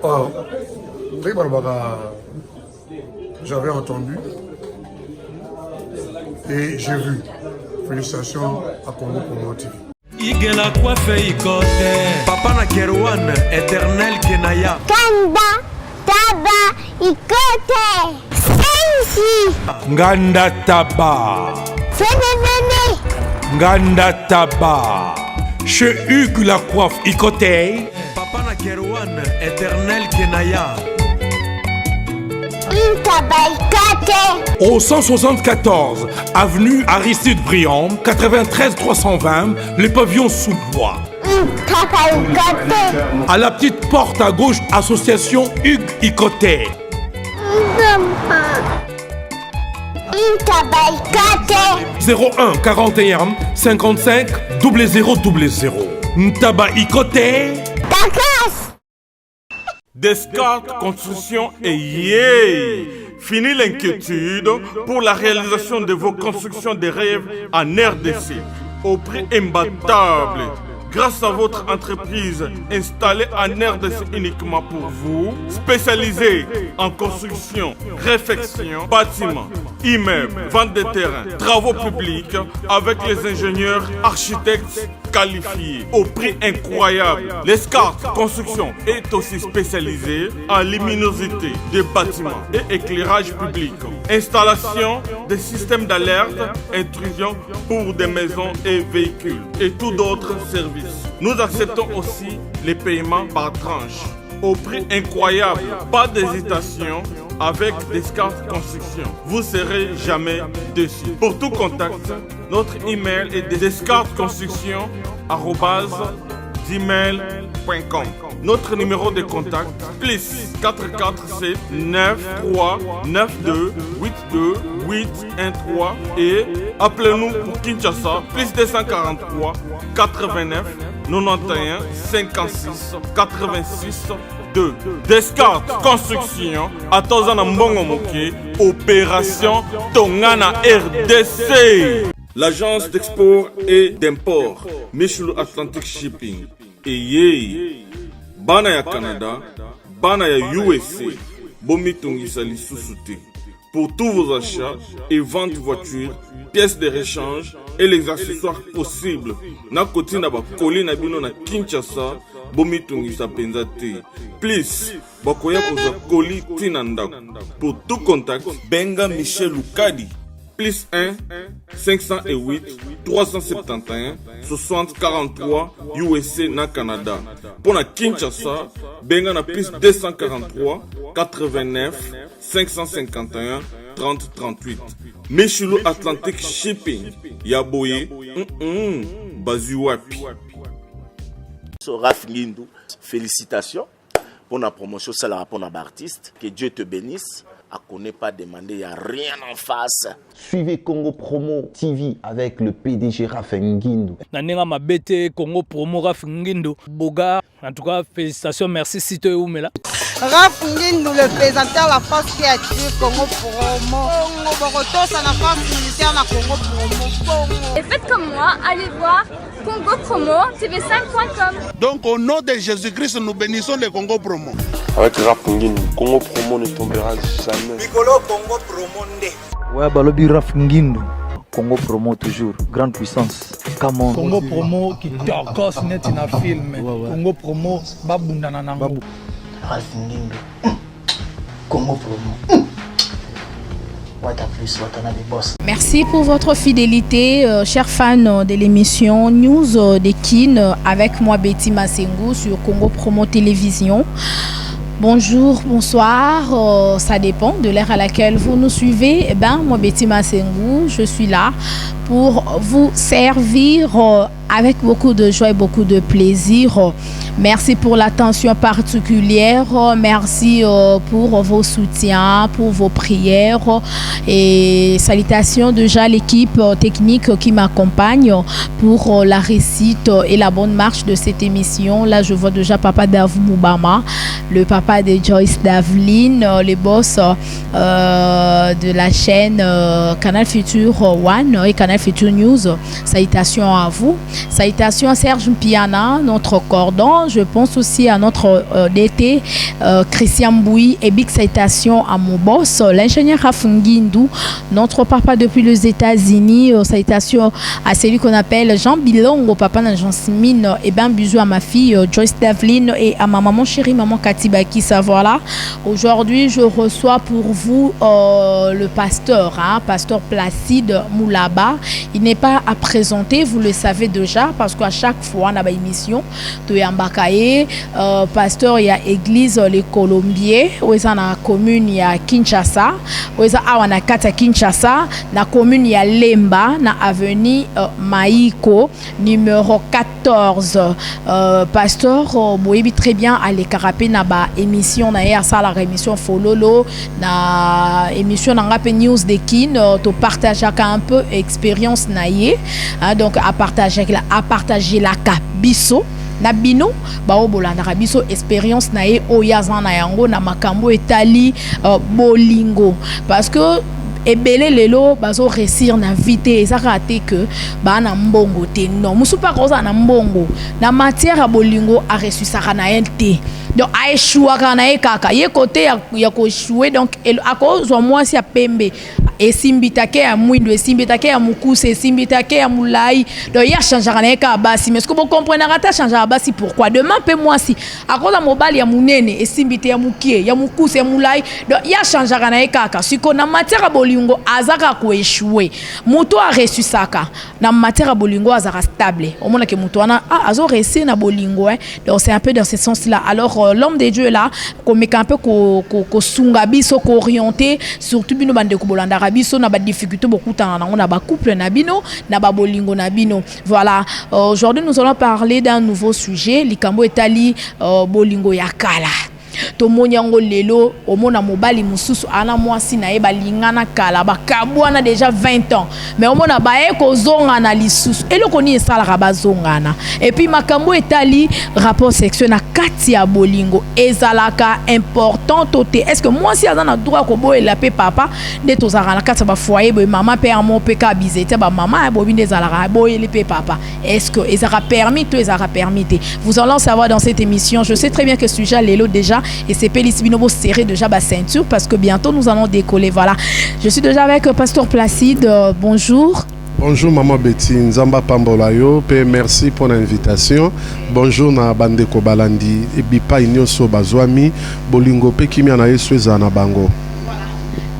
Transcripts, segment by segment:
Oh, j'avais entendu et j'ai vu. Félicitations à Congo Promo TV. Igela coiffe ikote Papa na Kerouan, éternel Kenaya Kanda, Taba, Ikote Sensi Nganda Taba Fenenene Nganda Taba Chez Hugues la coiffe ikote Papa na Kerouan, éternel Kenaya Au 174 avenue Aristide Briand, 93 320, le pavillon sous bois. À la petite porte à gauche, association Hugues Ikoté. 01 41 55 0000. Ntaba Ikoté. Descartes Construction et yeah! Fini l'inquiétude pour la réalisation de vos constructions de rêves en RDC au prix imbattable. Grâce à votre entreprise installée en RDC uniquement pour vous, spécialisée en construction, réfection, bâtiments, immeubles, vente de terrains, travaux publics avec les ingénieurs architectes qualifiés au prix incroyable. L'escart Construction est aussi spécialisée en luminosité des bâtiments et éclairage public. Installation des systèmes d'alerte, intrusion pour des maisons et véhicules et tout d'autres services. Nous acceptons aussi les paiements par tranche au prix incroyable. Pas d'hésitation avec Descartes Construction. Vous ne serez jamais déçus. Pour tout contact, notre email est descartesconstruction@gmail.com. Notre numéro de contact plus 447 93 92 82 813 et appelez-nous pour Kinshasa plus 243 89 91 56 86 2. Descartes Construction à Tozana Mbongo Moké, opération Tongana RDC. L'agence d'export et d'import Michel Atlantic Shipping et yé bana ya Canada, bana ya USA, bomitungisa lisusu te. Pour tous vos achats et ventes voitures, pièces de rechange et les accessoires possibles. Na koti na ba koli na bino na Kinshasa, bomitungisa penza te. Please, bakoya koza koli tina ndako. Pour tout contact, benga Michel Lukadi. Plus 1 508 371 60 43 USA na Canada. Pour la Kinshasa, benga na plus 243 89 551 30 38. Michelo Atlantic Shipping. Yaboye, Bazuapi. Raph Ngindou, félicitations pour la promotion, c'est la rapport d'artiste. Que Dieu te bénisse. À qu'on n'ait pas demandé, il n'y a rien en face. Suivez Congo Promo TV avec le PDG Raph Ngindou. Nanenga mabete Congo Promo Raph Ngindou. Boga, en tout cas, félicitations, merci Sito et Oumela. Raph Ngindou, le présentateur la force créative Congo Promo. Boroto, ça la force militaire na Congo Promo. Et faites comme moi, allez voir Congo Promo, tv5.com. Donc au nom de Jésus-Christ, nous bénissons le Congo Promo. Avec Raph Ngindou, Congo Promo ne tombera jamais. Bigolo Congo Promo nde. Ouais, Balobi Raph Ngindou. Congo Promo toujours, grande puissance. Come Congo Promo qui torcos net in a film. Congo Promo babundana nango. Raph Ngindou. Congo Promo. Merci pour votre fidélité, chers fans de l'émission News de Kin avec moi Betty Massengou sur Congo Promo Télévision. Bonjour, bonsoir, ça dépend de l'heure à laquelle vous nous suivez. Eh ben, moi Betty Massengou, je suis là pour vous servir avec beaucoup de joie et beaucoup de plaisir. Merci pour l'attention particulière, merci pour vos soutiens, pour vos prières et salutations déjà à l'équipe technique qui m'accompagne pour la réussite et la bonne marche de cette émission. Là, je vois déjà Papa Dav Moubama, le papa de Joyce Davlin, les boss de la chaîne Canal Future One et Canal Future News. Salutations à vous. Salutations à Serge Mpiana, notre cordon. Je pense aussi à notre DT, Christian Boui. Et big salutations à mon boss, l'ingénieur Rafungindu, notre papa depuis les États-Unis. Salutations à celui qu'on appelle Jean Bilongo, papa de Jean Simine. Et bien, bisous à ma fille Joyce Devlin et à ma maman chérie, maman Katibaki. Ça voilà. Aujourd'hui, je reçois pour vous le pasteur, pasteur Placide Moulaba. Il n'est pas à présenter, vous le savez déjà, parce qu'à chaque fois, on a une émission de Yambakaye, pasteur, il y a église Les Colombiers, où il y a la commune, il y a Kinshasa, où il y a Kinshasa, la commune, il y a Lemba, na avenue Maïko, numéro 14. Pasteur, vous très bien à l'écarapé, na ba émission, na ya ça la émission Fololo, na émission na news de Kin, to partager un peu expérience naie, donc à partager la kabiso na bino ba obolanda kabiso expérience naie oyaza na yango na makambo etali bolingo parce que ebele lelo bazo réussir na vite eza raté que ba na mbongo te non musu pa koza na mbongo na matière ya bolingo a ressusciter na ente donc a échoué kana e kaka ye côté ya ko échouer donc a cause moi si a pembe esimbitake ya mwindo esimbitake ya mukuse esimbitake ya mulai donc ya changer kana e ka basi mais ce que vous comprenez rata changer basi pourquoi demain pe moi si a cause mobile ya munene esimbite ya mukie ya mukuse ya mulai donc ya changer kana e kaka siko na matière ya bolingo azaka ko échouer muto a reçu saka na matière ya bolingo azaka stable au moins que muto ana azo réussir na bolingo donc c'est un peu dans ce sens là alors l'homme de Dieu là comme un peu ko sunga biso ko orienter surtout bino bande ko bolanda biso na ba difficulté beaucoup tant na ba couple na bino na ba bolingo na bino voilà aujourd'hui nous allons parler d'un nouveau sujet likambo etali bolingo ya kala to monyango lelo omona mobali mususu ana mwasi na eba lingana kala bakabwana déjà 20 ans mais omona bae ko zonga na lisusu eloko ni esala bazongana et puis makambo etali rapport sexuel na kati ya bolingo ezalaka important tote est-ce que mwasi azana droit ko boyela pe papa de tozara na kati ba foyer boy mama pe amo pe ka bizete ba mama bobi ndezala boyele pe papa est-ce que ezara permis to ezara permis vous allons savoir dans cette émission. Je sais très bien que ce sujet lelo déjà et c'est Pélis Binobo serré déjà ma ceinture parce que bientôt nous allons décoller. Voilà. Je suis déjà avec Pasteur Placide. Bonjour. Bonjour Maman Betty Nzamba Pambolayo. Merci pour l'invitation. Bonjour na Bandeko Balandi. Et bipa inyoso bazwami. Bolingo pe kimia na Yesueza na bango.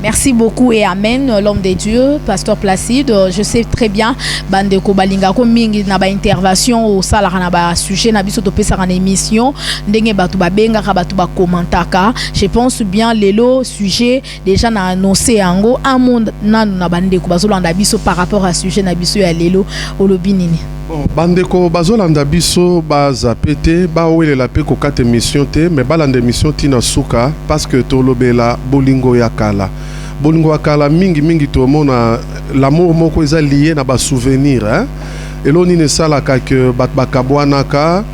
Merci beaucoup et amen, l'homme de Dieu, Pasteur Placide. Je sais très bien, Bandeko Balinga, comme na ba intervention au salara na ba sujet na biso to pesa na émission, ndenge batu ba benga batu ba commentaka. Je pense bien lelo sujet déjà na annoncé yango un monde na bandeko bazolanda biso par rapport à sujet na biso ya lelo olobinini. Bon, bandeko bazolanda biso baza pété ba welela pe ko kate émission te mais balanda émission tina suka parce que tolobela bolingo ya kala. Bolingo ya kala mingi to mona l'amour moko eza lié na ba souvenir hein. Eloni ne salaka que bakabwanaka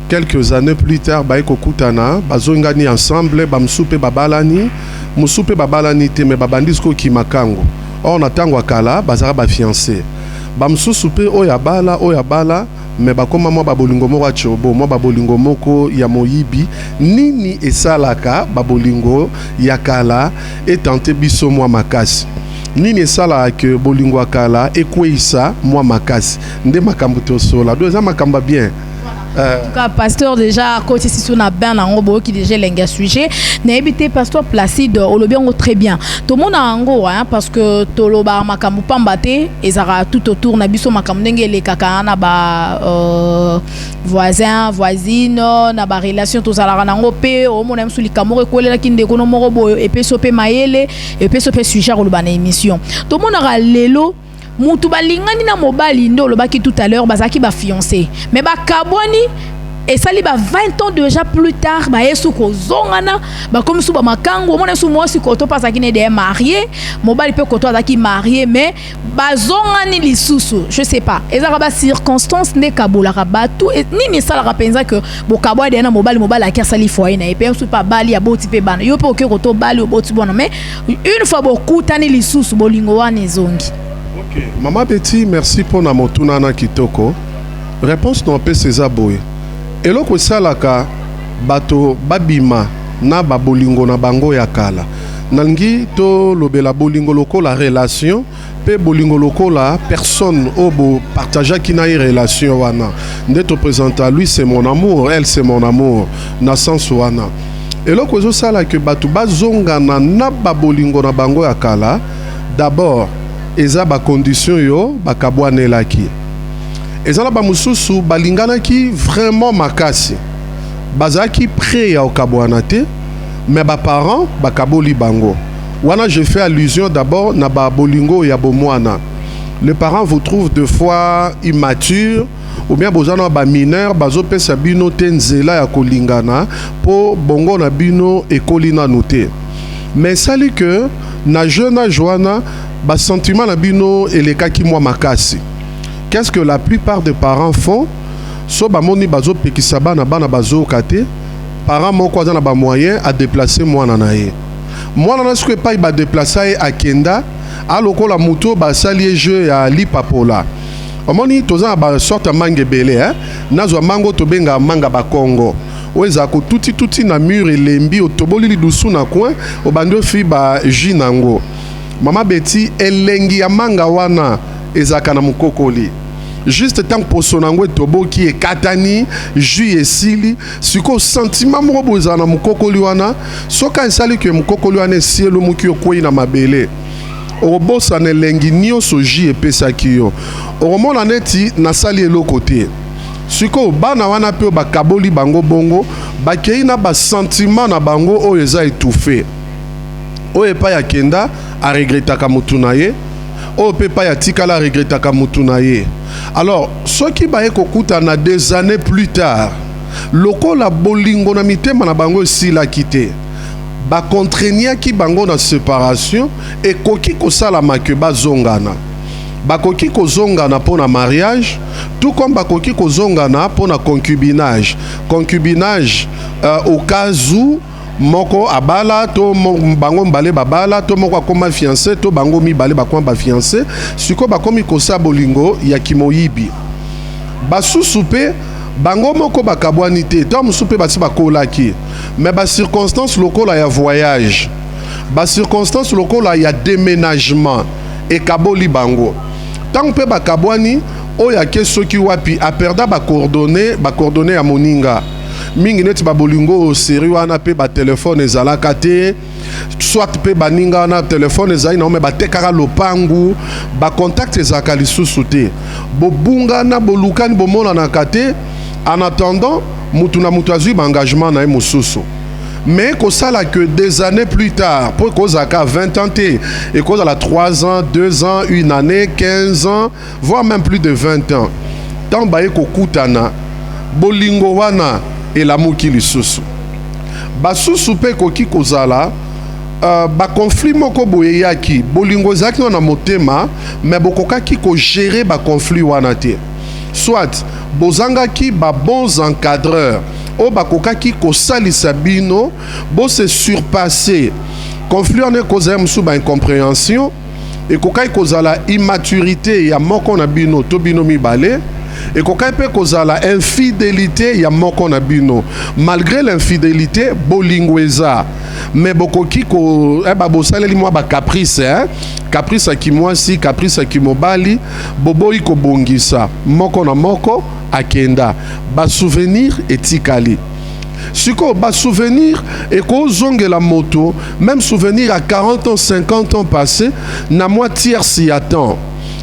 quelques années plus tard ba ekokutana bazongani ensemble ba msupe babalani musupe babalani te mais babandisco ki makango. Or na tango kala bazara ba fiancé. Bamsusu pe oya bala mais bakoma mwa babolingo moko chobo mwa babolingo moko ya moyibi nini esalaka babolingo ya kala etante biso mwa makasi nini esala ke bolingo ya kala ekweisa mwa makasi nde makambo tosola do eza makamba bien. En tout cas, pasteur déjà côté si on a bien en gros qui déjà lenga sujet n'a évité pasteur Placide au lobby très bien tout le monde en gros hein parce que toloba makamu pambate ezara tout autour na biso makamu ndenge les kaka na ba voisin voisine na ba relation to zala na ngope au monde msuli kamore kolela kinde kono moko boyo et puis sope maele et puis sope sujet au lobana émission tout le monde a lelo mutu balingani na mobali ndo lobaki tout à l'heure bazaki ba fiancé mais ba kabwani et ça li ba 20 ans déjà plus tard ba yesu ko zongana ba comme sou ba makango mona sou moi si koto pasaki ne de marié mobali pe koto azaki marié mais ba zongani lisusu je sais pas ezaka ba circonstance ne kabola ba tout nini sala rapenza que bo kabwa de na mobali aki sali foyer na et pe sou pas bali ya boti pe bana yo pe oke koto bali o boti bona mais une fois beaucoup tani lisusu bolingo wana ezongi. Maman Betty, merci pour na motuna na kitoko. réponse na pe seza boye eloko esalaka bato babima na babolingo na bango ya kala nalingi tolobela bolingo lokola relation pe bolingo lokola personne obo partageaki na ye relation wana nde topresenta lui c'est mon amour, elle c'est mon amour na sens wana eloko ezosala ke bato bazongana na babolingo na bango ya kala d'abord eza bacondition yo bakabwanelaki eza na bamosusu balinganaki vraiment makasi bazalaki prêt ya okabwana te mais baparents bakaboli bango wana je fais allusion d'abord na babolingo ya bomwana les parents vous trouvent deux fois immatures ou bien bozana ba mineur bazopesa bino te nzela ya kolingana po bongo na bino ekolina noté mais sali que na jeune âge wana ba sentiment na bino elekaki mwa makasi. Qu'est-ce que la plupart des parents font? So ba moni bazo pekisa bana bana bazo kate parents moko aza na ba moyen à déplacer mwana na ye mwana na siko pa ba déplacer à Kenda aloko la moto ba sali jeu ya lipapola omoni toza ba sorte mangue belé nazwa mango tobenga manga ba Congo weza ko tuti na mur elembi otoboli lidusu na coin obando fi ba jus nango mama Betty elengi ya manga wana ezaka na mukokoli juste tant poso nango toboki ekatani jus esili siko sentiment moko boza na mukokoli wana soka esali ke mukokoli wana esielo muki okoi na mabele obosa na lengi nyonso jus epesaki yo omona neti nasali eloko te siko bana wana pe bakaboli bango bongo bakei na ba sentiment na bango oyo eza étouffé oyo pa ya kenda a regretaka mutu na ye oyo pe pa ya tikala regretaka mutu na ye. Alors ceux qui baye kokutana des années plus tard lokola bolingo na mitema na bango esila kite ba contraignia ki bango na séparation et koki kosalama ke bazongana bakoki kozongana pona mariage tout comme bakoki kozongana pona concubinage au cas où moko abala to bango mbale babala to moko akoma fiancé to bango mibale bakoma ba fiancé siko bakomi kosa bolingo ya kimoyibi basusu pe bango moko bakabwani te to musu pe basi bakolaki mais ba circonstance lokola ya voyage ba circonstance lokola ya déménagement et kaboli bango tant pe bakabwani oya ke soki wapi a perda ba coordonnées ya moninga mingi neti babolingo seri wana pe ba téléphone ezalaka te soit pe baninga wana téléphone ezali na ome batekaka lopangu ba contact ezalaka lisusu te bobunga na bolukani bomonanaka te en attendant mutu na mutu azwi engagement na ye mosusu mais kosala que des années plus tard pour kozaka 20 ans te et kozala 3 ans 2 ans 1 année 15 ans voire même plus de 20 ans tant baye kokutana bolingo wana elamuki lisusu basusu pe koki kozala ba conflit moko boyeyaki bolingo ezalaki na motema mais bokokaki ko gérer ba conflit wana te soit bozangaki ba bons encadreurs o bakokaki kosalisa bino bo se surpasser conflit wana kozala musu ba incompréhension et kokaki kozala immaturité ya moko na bino to bino mibale et kokai pe kozala infidélité ya moko na bino malgré l'infidélité bolingweza mais bokoki ko bosaleli mwa ba caprice caprice ki mwasi caprice ki mobali boboyi ko bongisa moko na moko akenda ba souvenir etikali siko ba souvenir et ko zongela moto même souvenir à 40 ans 50 ans passés na moi tierce ya temps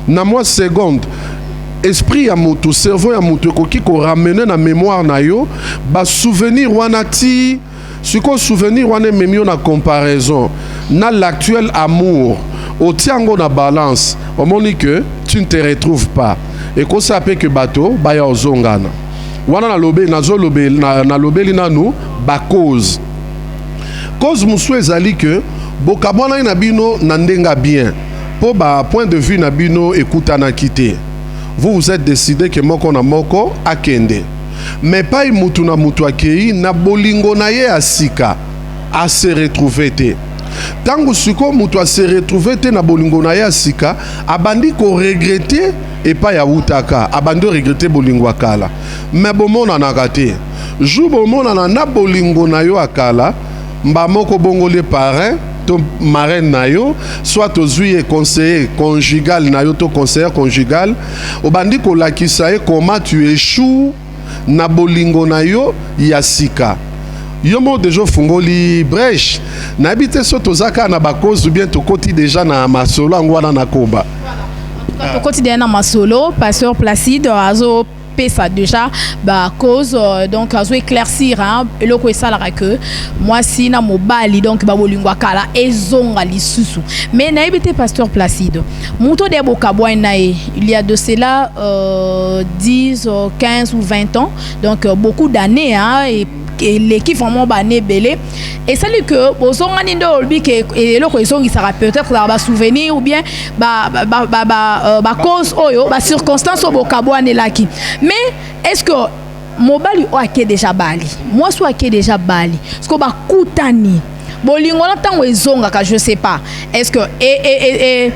na moi seconde esprit ya moto cerveau ya moto koki ko ramener na mémoire na yo ba souvenir wana ti siko souvenir wana memio na comparaison na l'actuel amour au tiango na balance au moni que tu ne te retrouves pas et ko sape que bato ba ya ozongana wana na lobe na lobeli nanu ba cause musu ezali que bokabwana na bino na ndenga bien po ba point de vue na bino ekutana kite vous vous êtes décidé que moko na moko akende mais pas mutu na mutu akei na bolingo na ye asika a se retrouver te Tango siko mutu a se retrouver te na bolingo na ya sika, abandi ko regretter et pas ya utaka, abandi regretter bolingo akala. Mais bomona na kate. Jou bomona na bolingo na yo akala, mba moko bongo les parrains, to marraine na yo, soit ozui conseiller conjugal na yo to conseiller conjugal, obandi ko lakisa comment tu échoues na bolingo na yo ya sika. Yomo déjà fungoli brèche na habite soto zaka na bakoz ou bien to koti déjà na masolo ngwana na koba to koti déjà na masolo pasteur Placide azo ça déjà bah cause donc azo éclaircir hein eloko esalara que moi si na mobali donc ba bolingwa kala ezonga lisusu mais na habite pasteur Placide muto de bokabwa nae il y a de cela 10 15 ou 20 ans donc beaucoup d'années hein et l'équipe vraiment bané belé et ça lui que bozonga nindo olbi que eloko ezongi ça peut-être ba souvenir ou bien ba cause oyo ba circonstance au bokabwa ne laki mais est-ce que mobali o ake déjà bali moi so ake déjà bali est-ce que ba kutani bolingo na tango ezonga ka je sais pas est-ce que et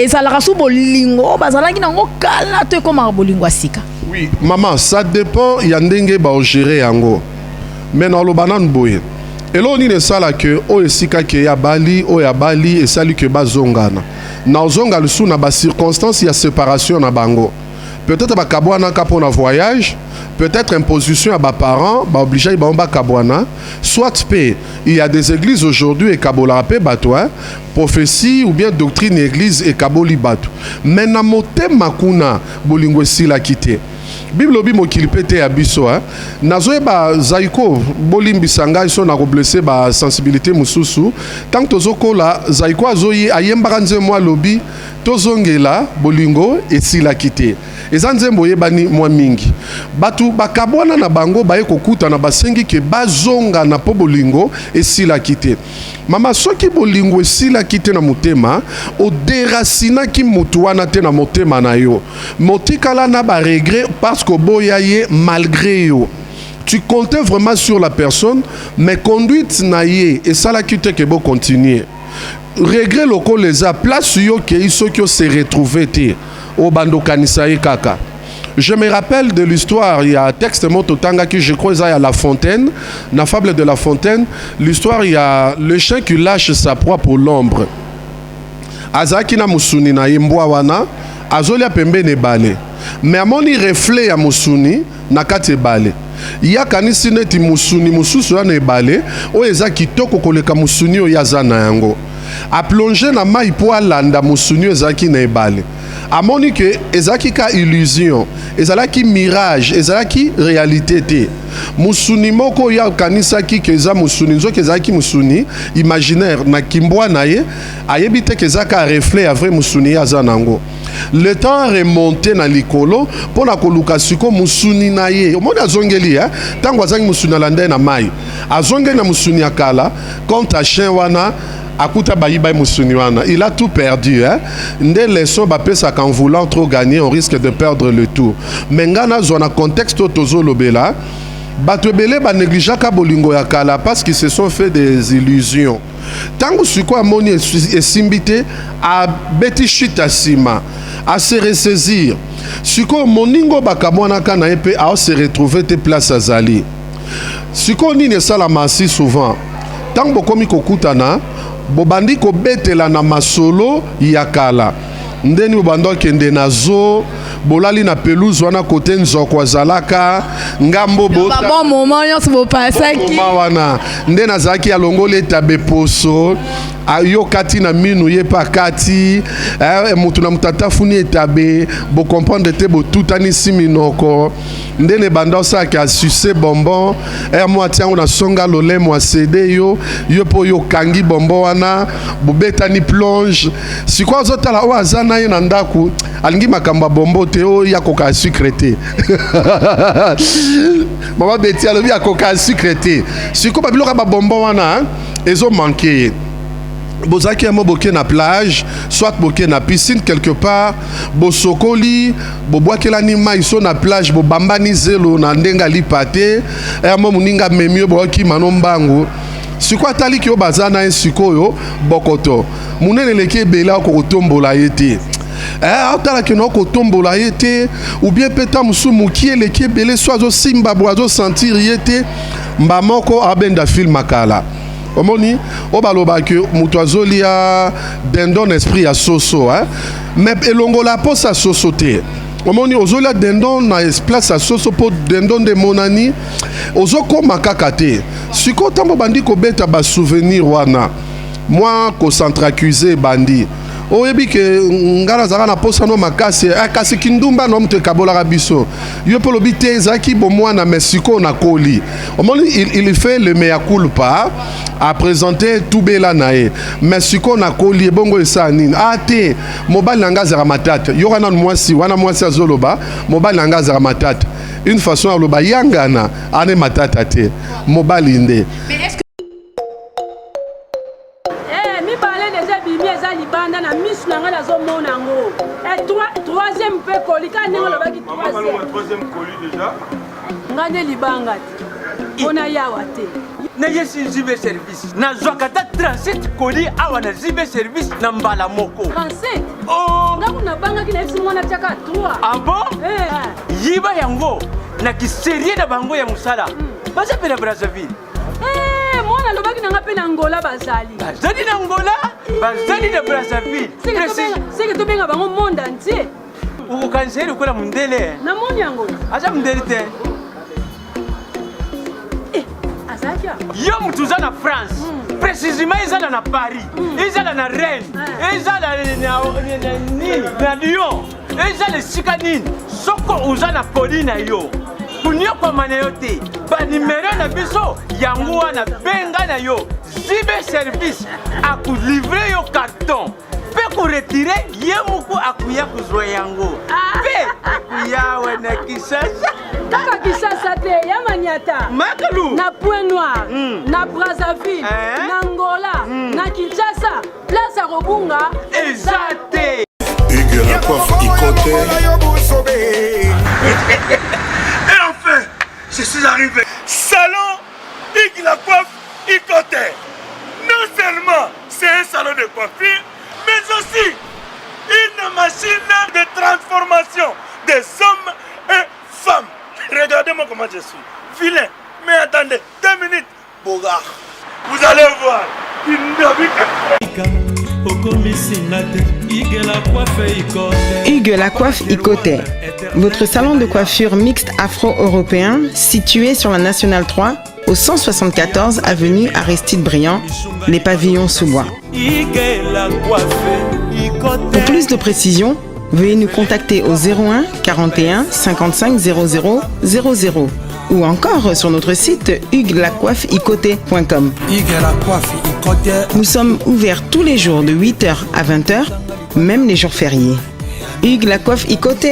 ça la rasu bolingo bazalaki nango kala te comme bolingo asika oui maman ça dépend ya ndenge ba gérer yango mais dans le banan boye et là on ne sala que o esika ke ya bali o ya bali et sali que bazongana na zonga le sou na ba circonstance ya séparation na bango peut-être ba kabwana ka pour na voyage peut-être imposition à bas parents ba obligé ba omba kabwana soit pe il y a des églises aujourd'hui et kabola pe batwa prophétie ou bien doctrine église et kaboli batu mais na motema kuna bolingo sila kité Bible bi mokili pete ya biso hein nazoeba zaiko bolimbisa ngai so na ko blesser ba sensibilité mususu tant tozokola zaiko azoyi ayembaka nzembo lobi tozongela bolingo esila kite eza nzembo yebani mwa mingi batu bakabwana na bango baye kokuta na basengi ke bazonga na po bolingo esila kite mama soki bolingo esila kite na motema o deracina ki mutu wana te na motema na yo motikala na ba regret parce que boya ye malgré yo tu comptais vraiment sur la personne mais conduite na ye et ça la kite ke bo continuer regret loko les a place yo ke iso ki se retrouver te au bando kanisa ye kaka. Je me rappelle de l'histoire, il y a un texte mototanga qui je crois il y a La Fontaine, la fable de La Fontaine, l'histoire il y a le chien qui lâche sa proie pour l'ombre. Azaki na musuni na imbwa wana, azoli pembe ne bale. Mais amoni reflet ya musuni na kati bale. Ya kanisi neti musuni mususu ya ne bale, o eza kitoko koleka musuni o yaza na yango. A plonger na mai po alanda musuni ezaki na ebale. Amoni que ezaki ka illusion, ezalaki mirage, ezalaki réalité te. Musuni moko ya kanisa ki keza musuni nzo kezaki musuni imaginaire na kimbwa na ye, ayebite kezaka reflet a vrai musuni ya zanango. Le temps remonté na likolo pour la kolukasiko musuni na ye. Omoni azongeli hein, tango azangi musuni alanda na mai. Azongeli na musuni akala, quand a chien wana Akuta Baïba Moussouniwana, il a tout perdu. Hein? Des leçons, qu'en voulant trop gagner, on risque de perdre le tout. Mais dans un contexte tozo lobela, Batwebele ba négligaka bolingo ya kala parce qu'ils se sont fait des illusions. Tango suko amoni esimbité a beti chita sima, à se ressaisir. Suko moningo bakamwana kana epe a se retrouver tes places à Zali. Suko ni ne salamasi souvent. Tango bokomi kokutana bobandi ko betela na masolo ya kala ndeni bobando kende na zo bolali na pelouse wana kote nzoko azalaka ngambo bota bon moment yo se pasaki wana ndena zaki alongole tabe poso ayo kati na minu ye pa kati mutu na mutata funi etabe bo comprendre te bo tutani siminoko ndene banda sa ka sucer bonbon moi tiango na songa lole moi cd yo po yo kangi bonbon wana bo betani plonge sikwa zotala o azana ye na ndaku alingi makamba bombo te o ya koka secrété mama beti alobi ya koka secrété sikwa babiloka ba bonbon wana ezo manquer. Bozaki amo boke na plage, soit boke na piscine quelque part, bosokoli, boboake la ni maiso na plage, bobamba ni zelo na ndenga lipate, amo muninga memio boki manombango. siko atali ki yo baza na sikoyo bokoto munene leki bela ko tombola yete otala ki no ko tombola yete ou bien peta musu mukie leki bele so azo simba boazo sentir yete mba moko abenda film makala omoni obaloba ke mutu azolia dendon esprit ya soso mais elongola posa soso te omoni ozolia dendon na place ya soso po dendon de monani ozokoma kaka te siko tambo bandi kobeta ba souvenir wana moi kocentracuse bandi oyebi ke ngala zaka na posa no makasi kasi kindumba no mte kabola biso yo polo bite ezaki bo mwana mesiko na koli omoni il fait le mea culpa à présenter tout bela nae mesiko na koli bongo esani ate mobali nanga zaka matata yo wana mwasi azoloba mobali nanga zaka matata une façon à loba yangana ane matata te mobali nde libanda na misu na ngai nazomona yango troisième mpe koli ka ndenge olobaki troisième koli déjà ngai nde libanga te mpona yawa te nayesi zibe service nazwaka ata 37 koli awa na zibe service na mbala moko 37 ngaku nabangaki nayebisi mwana tiaka 3 ah bon yiba yango na kiserie na bango ya mosala baza mpe na brazzaville mwana alobaki nanga mpe na ngola bazali na ngola bazali na brazzaville seke tobenga bango monde entier okokaniseli lokola mondele na moni yango aza mondele te azalaki yo mutu uza na france précisément ezala na paris ezala na rennes ezala na lyon ezala esika nini soko uza na koli na yo kunyokoma na yo te banimero na biso yango wana benga na yo zibe service akulivre yo carton mpe koretire ye moko akuya kozwa yango mpe akuyawe na kisasa kaka kisasa te ya maniata makalu na point noir na brazzaville na ngola na kinshasa place ya kobunga eza te Hugues Lacoiffe Ikote. Et enfin, je suis arrivé. Salon Hugues Lacoiffe Ikote. Non seulement c'est un salon de coiffure, mais aussi une machine de transformation des hommes et femmes. Regardez-moi comment je suis. Vilain. Mais attendez, 2 minutes. Bogard. Vous allez voir. Hugues Lacoiffe Ikote, votre salon de coiffure mixte afro-européen situé sur la Nationale 3 au 174 avenue Aristide Briand, les pavillons sous bois. Pour plus de précisions, veuillez nous contacter au 01 41 55 00 00 ou encore sur notre site hugueslacoiffeikote.com. Nous sommes ouverts tous les jours de 8h à 20h, même les jours fériés. Hugues Lacoiffe Ikote,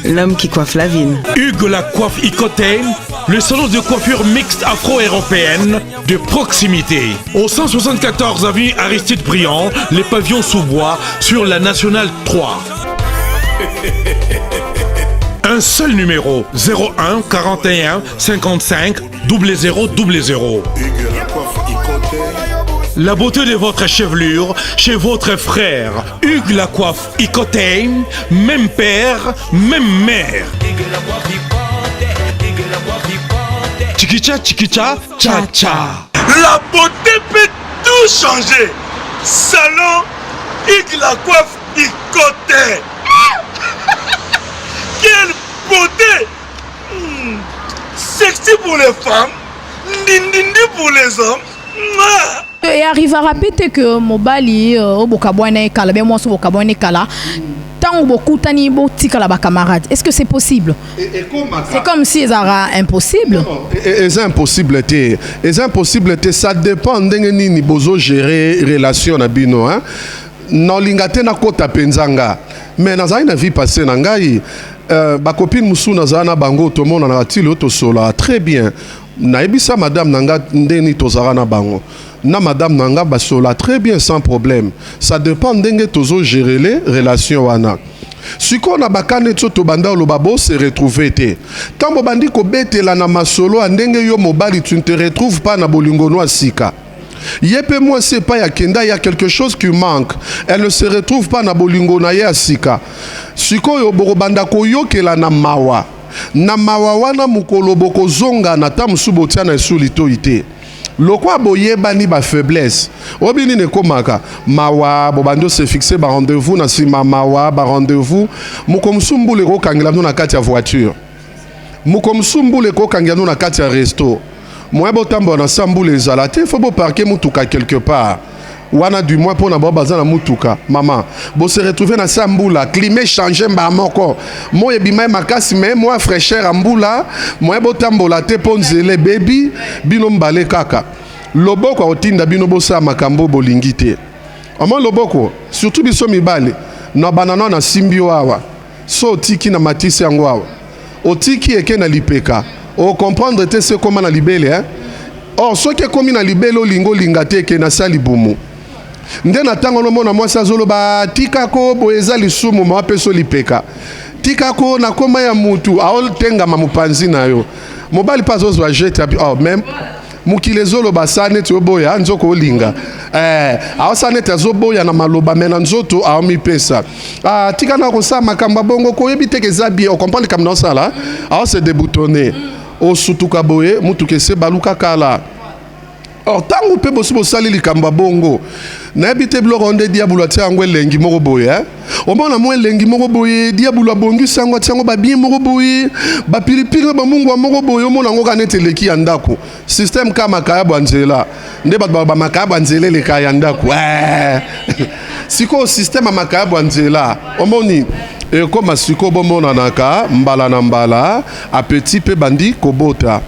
l'homme qui coiffe la ville. Hugues Lacoiffe Ikote, le salon de coiffure mixte afro-européenne de proximité. Au 174 avenue Aristide Briand, les pavillons sous bois sur la Nationale 3. Un seul numéro, 01 41 55 00 00. La beauté de votre chevelure chez votre frère. Hugues Lacoiffe Ikote, même père, même mère. Chikicha, chikicha, cha cha. La beauté peut tout changer. Salon Hugues Lacoiffe Ikote. Quelle beauté! Sexy pour les femmes, ndindindi pour les hommes. Et arrivera peut-être que mobali au bokabwane kala bien moi sur bokabwane kala tant beaucoup tani botika la camarade. Est-ce que c'est possible? C'est comme si c'est impossible. C'est impossible té. C'est impossible té. Ça dépend d'engue nini bozo gérer relation na bino hein. Non lingate na kota penzanga. Mais nazai na vie passée na ngai ba copine musu nazana bango to mona na tilo to sola très bien. Na ebisa madame nanga ndeni tozara na bango. Na madame nanga basola très bien sans problème. Ça dépend d'engue tozo gérer les relations wana. siko na bakane tsoto banda oloba bo se retrouver te tambo bandi ko betela na masolo andenge yo mobali tu ne te retrouves pas na bolingo no sika yepe moi c'est pas ya kenda il y a quelque chose qui manque elle ne se retrouve pas na bolingo na ya sika siko yo borobanda ko yokela na mawa wana mukolo boko zonga na tamusu botia na sulito ite lokwa boyebani ba faiblesse obini ne komaka mawa bobando se fixer ba rendez-vous na sima mawa ba rendez-vous mukomsumbule ko kangela no na kati ya voiture mukomsumbule ko kangela no na kati ya resto moi botambo na sambule ezala te faut bo parquer mutuka quelque part wana du moins pour na baza na mutuka maman bo se retrouver na sambula climat changer mba moko moi ebima makasi mais moi fraîcheur ambula moi botambola te ponzele baby bino mbale kaka loboko otinda bino bosa makambo bolingi te ama loboko surtout biso mibale na banana na simbio awa so tiki na matisi yango awa otiki eke na lipeka o comprendre te se comment na libele hein or so ke komi na libele olingo linga te ke na sali bumu nde na tango no mona mwasi azoloba tikako boeza lisumu mapeso lipeka tikako na koma ya mutu aoltenga mamupanzi na yo mobali pas ozwa jete oh même mukile zoloba sane to boya nzoko olinga aosane te zoboya na maloba mena nzoto aomi pesa tika na ko sa makamba bongo ko yebite ke zabi o comprendre comme dans ça là ao se déboutonner o sutuka boye mutuke se baluka kala. Or tango pe bosi sali likamba bongo na ebite bloko onde diabolo tia ngwe lengi moko boye o mona mo lengi moko boye diabolo bongi sango tia ngo ba bien moko boye ba pilipili ba mungu moko boye o mona ngo kanete leki ya ndako système kama kaya banzela nde ba makaya banzela le kaya ndako siko système makaya banzela o moni e koma siko bomona naka mbala na mbala appétit pe bandi kobota.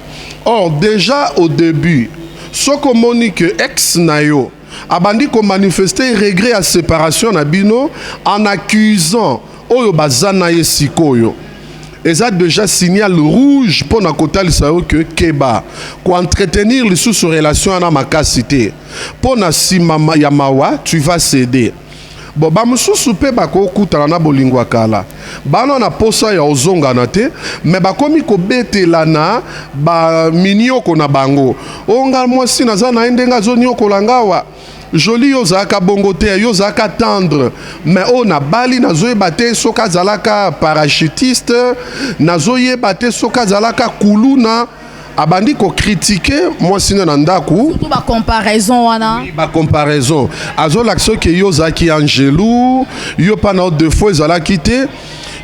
Or déjà au début soko moni que ex nayo abandi ko manifester regret à séparation na bino en accusant oyo bazana ye sikoyo et ça déjà signal rouge pour na kotali sa que keba ko entretenir les sous relation na makasité pour na simama ya mawa tu vas céder. Bon ba mususu pe bako kutana na bolingo kala bana na posa ya ozonga na te me bakomi ko betelana ba minioko na bango onga mwasi naza na endenga zoni okolangawa joli yozaka bongo te yozaka tendre mais on a bali na zoyeba te soka zalaka parachutiste na zoyeba te soka zalaka kuluna abandi ko critiquer moi sina na ndaku surtout ba comparaison wana ba comparaison azo l'action que yozaki angelou yo pa na deux fois ezala kité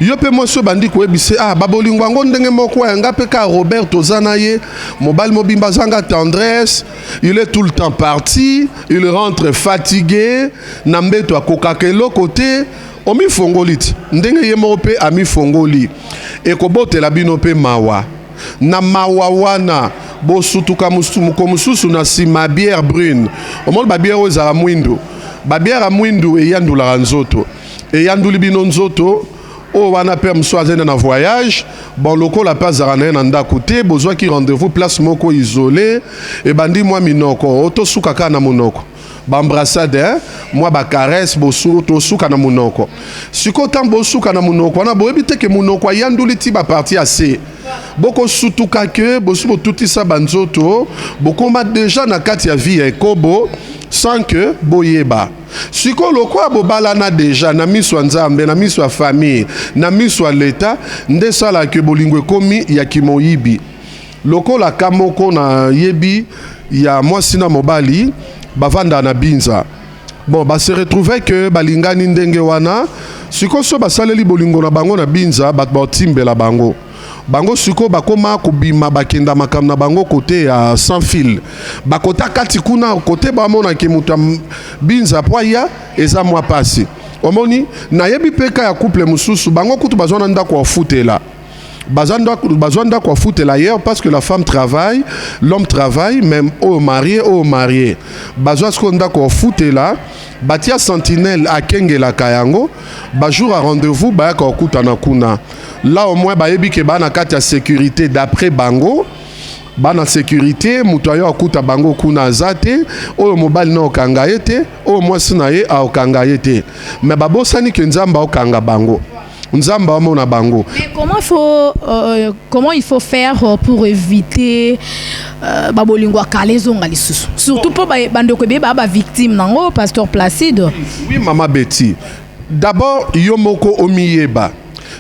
yo pe moi so bandi ko ebise babolingo ngo ndenge moko yanga pe ka Roberto Zanaye mobile mobimba zanga tendresse il est tout le temps parti il rentre fatigué na mbeto akokakelo côté omi fongolit ndenge ye mo pe ami fongoli e ko botela bino pe mawa na mawawana bo sutuka mususu na sima bière brune omol ba bière oza mwindo ba bière mwindo e yandula nzoto e yanduli bino nzoto o wana pe msoazena na voyage bon loko la pas zarana na ndako te bozwa ki rendez-vous place moko isolé e bandi mwa minoko oto suka kana monoko bambrassade moi ba caresse bosu to suka na monoko siko tambo suka na monoko na bo ebite ke monoko yanduli ti ba partie assez boko sutuka ke bosu botuti sa banzoto bokoma déjà na kati ya vie ekobo sans que boyeba siko lokwa bobalana déjà na miso nzambe na miso famille na miso l'état nde sala ke bolingo komi ya kimoyibi lokola kamoko na yebi ya mwasi na mobali bavanda na binza bon ba se retrouver que balingani ndenge wana siko so basaleli bolingo na bango na binza bat ba timbela bango bango siko bakoma kubima bakenda makam na bango côté ya sans fil bakota kati kuna côté bamona ke muta binza poya eza mwa pasi omoni na yebi peka ya couple mususu bango kutu bazona ndako afutela bazanda quoi foutre l'ailleurs parce que la femme travaille, l'homme travaille, même au marié. Bazwa skonda quoi foutre là, batia sentinelle à Kenge la Kayango, bajour à rendez-vous, ba ko kutana kuna. Là au moins ba yebi ke ba na kati ya sécurité d'après bango. Bana sécurité mutoyo akuta bango kuna zate o mobile no kangayete o mwasi na ye a okangayete mais babosani ke nzamba okanga bango nzamba amona bango. Mais comment il faut faire pour éviter babolingo akala zonga lisusu surtout pour bandeko be ba victime nango pasteur Placide? Oui maman Betty, d'abord yomoko omiyeba,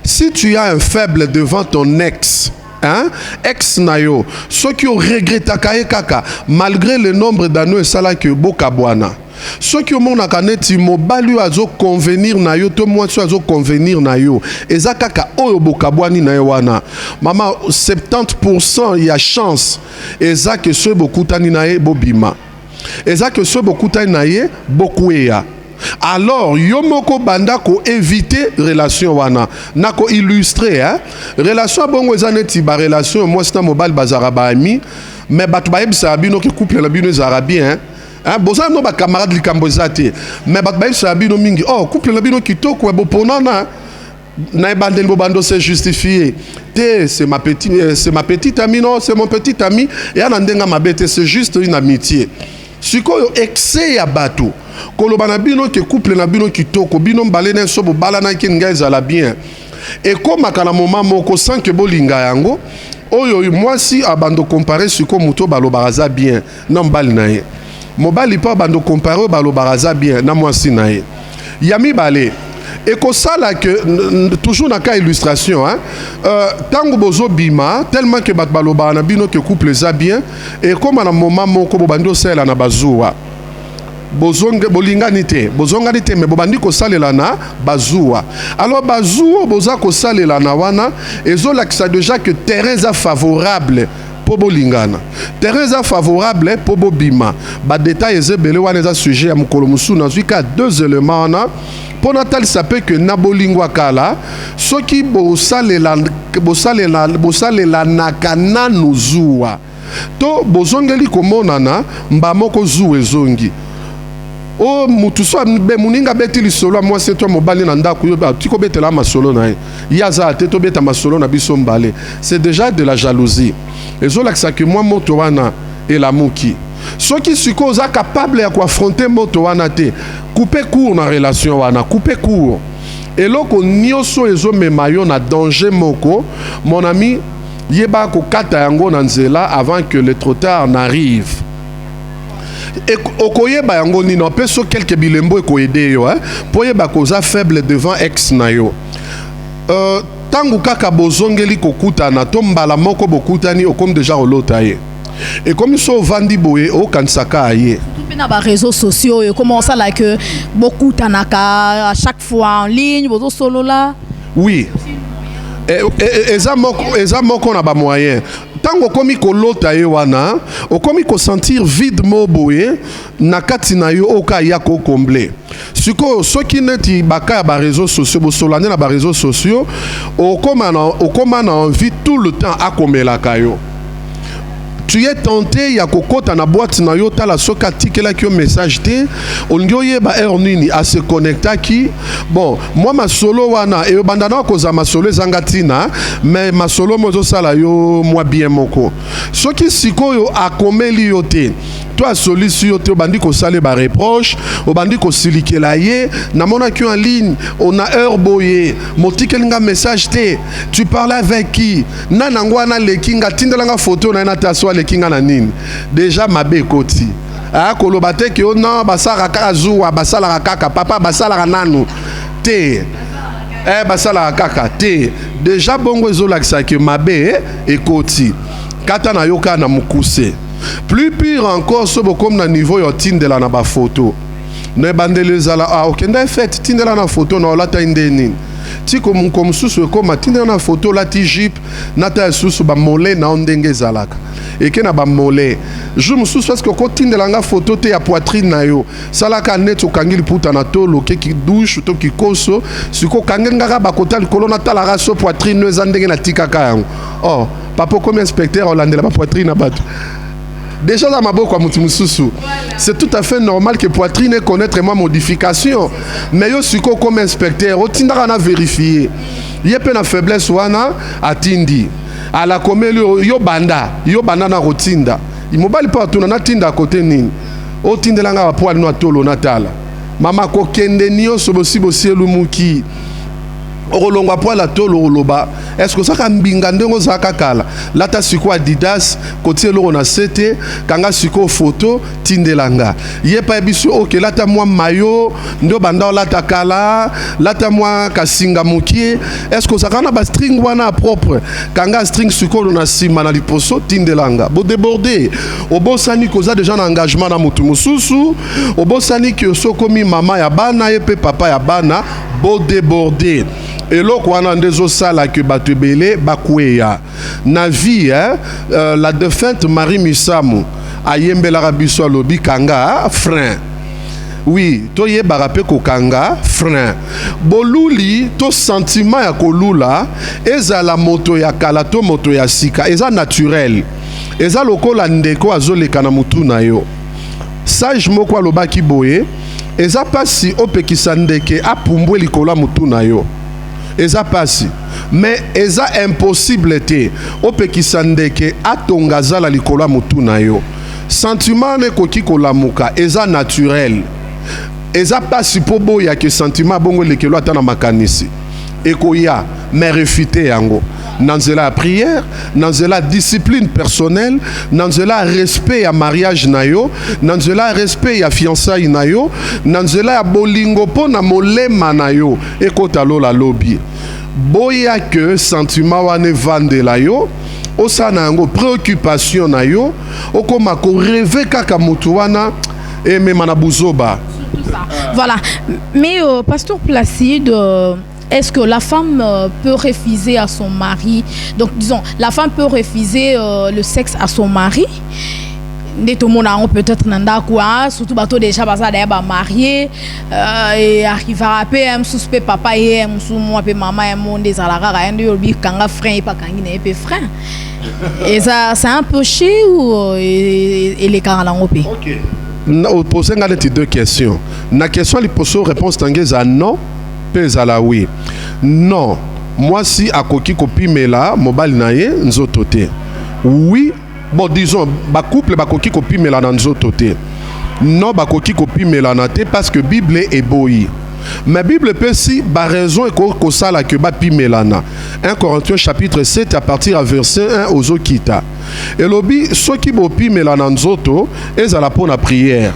si tu as un faible devant ton ex, hein, ex nayo, ceux qui ont regretté kaka malgré le nombre d'années sala que bokabwana, ceux qui ont mon akaneti mobali azo convenir na yo to moi azo convenir na yo ezakaka oyo bokabwani na yo wana mama 70% ya chance ezake ce bokutani na ye bobima ezake ce bokutani na ye bokuya. Alors yo moko banda ko éviter relation wana nako illustrer hein relation bongo ezaneti ba relation moi c'est mobile bazara ba ami mais batu ba yebisa bino ke couple la bino ezara bien hein boza no ba camarade likambo ezate mais batu ba yebisa bino mingi oh couple la bino kitoko bo ponana na bandel bo bando c'est justifié te c'est ma petite amie non c'est mon petit ami et anandenga mabete c'est juste une amitié sikoyo excès ya bato koloba na bino ke couple na bino kitoko bino mbale na so bo bala na ki nga ezala bien et comme akala moment moko sans que bolinga yango oyo mwasi abando comparer siko muto balo baraza bien na mbali na ye mobali pa bando comparer balo baraza bien na mwasi na ye yami bale et que ça là que toujours na ka illustration hein tango bozo bima tellement que bat balo bana bino ke couple za bien et comme na moment moko bo bando sela na bazuwa bozonga bolinganité mais bobandi ko salela na bazuwa alors bazuwa boza ko salela na wana ezolakisa déjà que terrain za favorable pour bolingana terrain za favorable pour bobima ba détail ezebele wana za sujet ya mukolo musu na zwika deux éléments na pour natal ça peut que na bolingwa kala soki bosalela nakana nuzuwa to bozongeli komonana mbamoko zuwe zongi o mutu so be muninga beti lisolo moi c'est toi mobali na ndako yo tiko betela masolo na yaza te to beta masolo na biso mbale c'est déjà de la jalousie ezolakisa que moi moto wana et la muki ceux qui sont capables ya affronter moto wana te couper court na relation wana couper court et loko nyoso ezomema yo na danger moko mon ami yeba ko kata yango na nzela avant que le trop tard n'arrive. Et okoyeba yango ni no peso quelques bilembo ekoyede yo hein pour yeba koza faible devant ex na yo tangu kaka bozongeli kokuta na to mbala moko bokutani okom déjà olota ye et comme so vandi boye o kansaka ye na ba réseaux sociaux et comment ça là que beaucoup tanaka à chaque fois en ligne bozo solo là oui eza moko na ba moyen tango komi kolota ye wana okomi ko sentir vide moboye na kati na yo oka ya ko combler siko soki neti baka ba réseaux sociaux bo solane na ba réseaux sociaux okoma na envie tout le temps à combler kayo. Tu es tenté ya kokota na boîte na yo tala soka tikela ki message te ondio yeba nini à se connecter ki bon moi ma solo wana e bandana koza ma solo zangatina mais ma solo mozo sala yo moi bien moko soki sikoyo akomeli yo te toi solution te bandi ko sale ba reproche o bandi ko silikela ye na mona ki en ligne on a heure boye motikelinga message te tu parles avec qui nana ngwana lekinga tindelanga photo na na taso lekinga na nini déjà mabe koti a koloba te ke non basala kaka zuwa basala kaka papa basala nanu te basala kaka te déjà bongo ezolakisa ke mabe ekoti kata na yoka na mukuse. Plus pire encore, ce comme na niveau yo tindela na ba photo. Ne bandelezala ah okenda fait tindela na photo na lata indeni. Ti comme susu comme tindela na photo la ti jip na ta susu ba molé na ondenge zalaka. Et que na ba molé. Je me soucie parce que ko tindela nga photo te ya poitrine na yo. Salaka net okangili puta na tolo ke ki douche to ki koso, siko kangenga ba kota likolo na tala raso poitrine no ezandenge na tikaka yango. Oh, papa comme inspecteur holandais la poitrine na bato. Déjà dans ma boue comme c'est tout à fait normal que poitrine ait connaître ma modification. Mais yo suis comme inspecteur, au tindara na vérifier. Yé pe na faiblesse wana atindi. À la comel yo banda na rotinda. Il mobile pas tout na tinda côté nini. O tindela nga poil no tolo natala. Mama ko kende nio so bosi lumuki. Orolongwa poala tolo oloba. Est-ce que ça kan binga ndongo zaka kala? Lata siko Adidas, kotie lo na sete, kanga siko photo tindelanga. Ye pa bisu OK, lata moi mayo, ndo banda lata kala, lata moi kasinga mukie. Est-ce que ça kana ba string wana propre? Kanga string siko na sima na liposo tindelanga. Bo déborder. Obosani koza déjà na engagement na mutu mususu. Obosani ki osokomi mama ya bana ye pe papa ya bana, bo déborder. Et là, quand on a des osala que batubele bakweya na vie la défunte Marie Misamu ayembe la rabiso lobi kanga frein. Oui, to ye barape ko kanga frein. Boluli to sentiment ya kolula eza la moto ya kala to moto ya sika eza naturel. Eza lokola ndeko azoleka na mutu na yo. Sage moko alobaki boye eza pasi opekisa ndeke apumbwe likola mutu na yo. Eza pasi mais eza impossible te opekisa ndeke atongaza la likola mutu na yo. Sentiment ne koki kolamuka eza naturel. Eza pasi po boya ke sentiment bongo lekelo ata na makanisi ekoya mais refute yango nanzela la prière, nanzela discipline personnelle, nanzela respect ya mariage na yo, nanzela respect ya fiançailles na yo, nanzela bolingo po na molema na yo ekota lola lobi. Boya que sentiment wane vande la yo, osana yango préoccupation na yo, okoma ko rêver kaka mutu wana emema na buzoba. Voilà, mais Pasteur Placide, est-ce que la femme peut refuser à son mari, donc disons, la femme peut refuser le sexe à son mari? Peut-être nanda quoi, surtout bateau déjà basa d'ailleurs marié et arrivera à suspect papa et moi et maman et mon désalara rien de lui kanga frein et pas kanga et frein. Et ça c'est un peu chier ou et les carans en opé. OK. On pose deux questions. La question li pose réponse tangeza non, pèse à la oui. Non. Moi si à koki kopi mela mobile naye nzotote. Oui. Bon, disons, ba couple ba koki kopi mela na nzotote. Non, ba koki kopi mela na te parce que Bible est boyi. Mais Bible peut si ba raison et ko sala que ba pi melana. 1 Corinthiens chapitre 7 à partir à verset 1 aux okita. Et lobi ceux qui bo pi melana nzoto ezala pour la prière.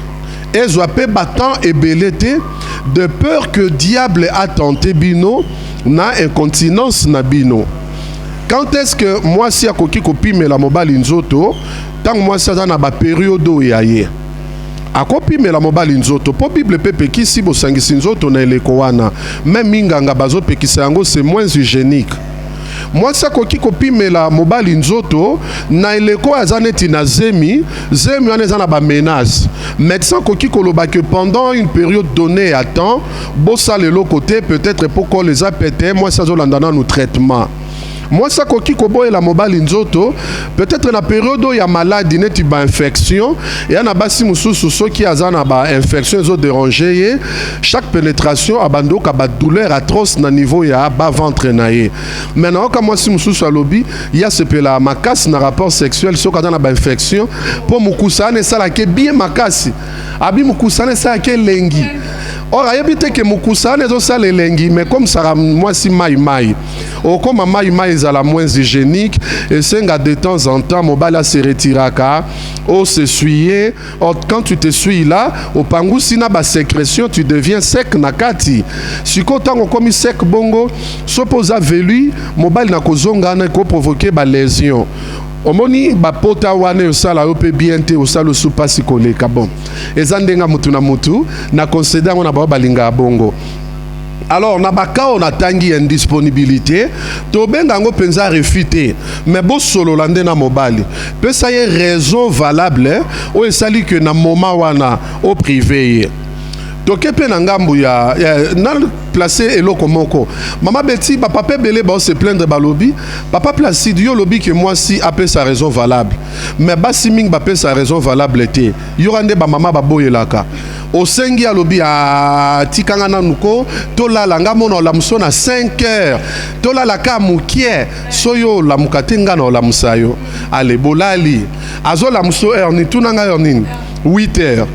Ezoape battant et belete de peur que diable a tenté bino na incontinence na bino. Quand est-ce que moi si à koki kopi me la mobile nzoto tant moi ça dans ba période yaye a kopi me la mobile nzoto po Bible pepe ki si bo sangisi nzoto na eleko wana même minganga bazo pekisa yango c'est moins hygiénique. Moi ça koki kopi me la mobile nzoto na eleko azaneti na zemi wana za na ba menace. Médecin koki koloba que pendant une période donnée à temps bossa le côté peut-être pour qu'on les a pété moi ça zolandana nous traitement. Moi ça koki koboye la mobile nzoto peut-être na période où il y a maladie neti ba infection et na basi mususu soki azana ba infection zo déranger chaque pénétration abando ka ba douleur atroce na niveau ya ba ventre na ye. Maintenant comme moi si mususu alobi il y a ce pela makasi na rapport sexuel so ka na ba infection pour mukusa ne sala ke bien makasi abi mukusa ne sala ke lengi. Or ayebite ke mukusa ne zo sala lengi mais comme ça moi si mai au comme mai à la moins hygiénique et c'est de temps en temps mobile se retiraka ou s'essuyer. Quand tu t'essuies là au pangu sina ba sécrétion tu deviens sec nakati si kotango comme sec bongo s'oppose à velu mobile na kozonga na ko provoquer ba lésion omoni ba pota wane osala yo pe bien te osala sou pasi koleka bon ezandenga mutu na mutu na considère on a ba balinga bongo. Alors, nabaka on a tangi indisponibilité, to bengango penza refité, mais bo solo lande na mobali. Peut ça y raison valable, ou esali que na moment wana au privé. Toke pe na ngambu ya nan placé eloko moko. Mama Betty ba papa belé ba se plaindre balobi, papa Placide yo lobi que moi si appelle sa raison valable. Mais ba siming ba pe sa raison valable té. Yo rande ba mama ba boyelaka. Osengi alobi a tikanga nanuko tola langa mona la musona 5 heures. Tola la ka mukie soyo la mukatenga na la musayo. Ale bolali. Azo la muso heure ni tunanga heure nini 8 heures.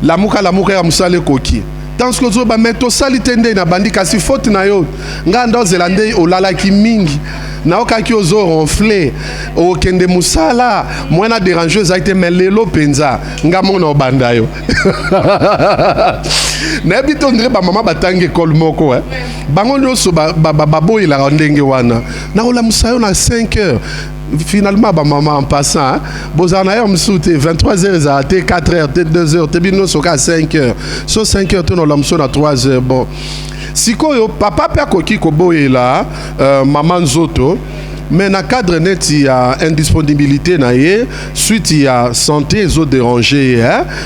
La muka ya musale koki tant que zo ba meto sali tende na bandi kasi faute na yo nga ndo zelande olala ki mingi na okaki ozo ronfler okende musala mwana dérangeuse a été mais lelo penza nga mona obanda yo na bito ndre ba mama batangi école moko bango nyonso baboyela ndenge wana na ola musayo na 5 heures. Finalement, maman en passant, Bozana yom soute 23h, 4h, 2h, tebino soka 5h. So 5h, tu n'as l'homme à 3h. Bon. Si papa père koki koboye là, maman zoto. Mais dans le cadre net, il y a indisponibilité suite il y a santé ils ont dérangé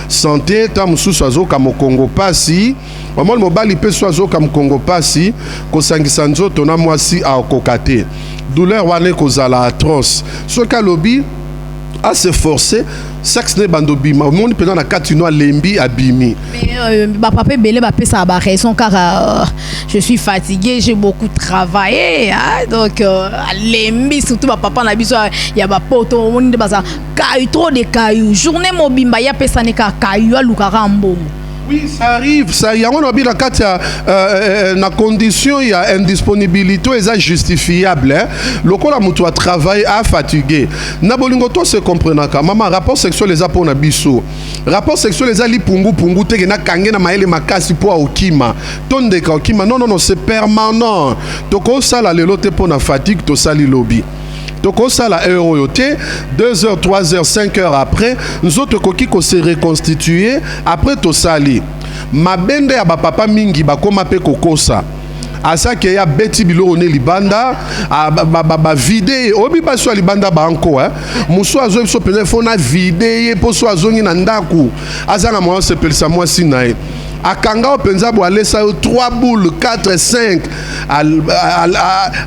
santé tam sous comme Congo passi moment mobile peut soizo comme Congo passi ko sangisa nzoto na mwasi a kokate douleur wane kozala atroce ce ka lobby a se forcer sexe ne bandobi monde pendant na katino lembi abimi mais papa belé ba pesa ba raison car je suis fatigué, j'ai beaucoup travaillé donc lembi surtout papa na biso ya ba poto on de basa caillou trop de cailloux journée mobimba ya pesa ne ka caillou alukara mbongo. Oui, ça arrive. Ça y a on a bien la condition il y a indisponibilité et ça justifiable le corps la mutu a travaillé à fatigué na bolingo to se comprendre ka maman rapport sexuel les apona na biso rapport sexuel les ali pungu te na kange na maele makasi po okima tonde ka okima non c'est permanent to ko sala lelo te po na fatigue to sali lobby. Donc ça la royauté 2 heures 3 heures 5 heures après nous autres koki ko se reconstituer après to sali mabende ya ba papa mingi ba koma pe kokosa asa ke ya beti bilo ne libanda ba vide obi ba so libanda ba anko muso azo so pene fona vide po so azongi na ndaku azanga mo se pelisa moi sinai akanga openza bo alesa 3 boules 4 5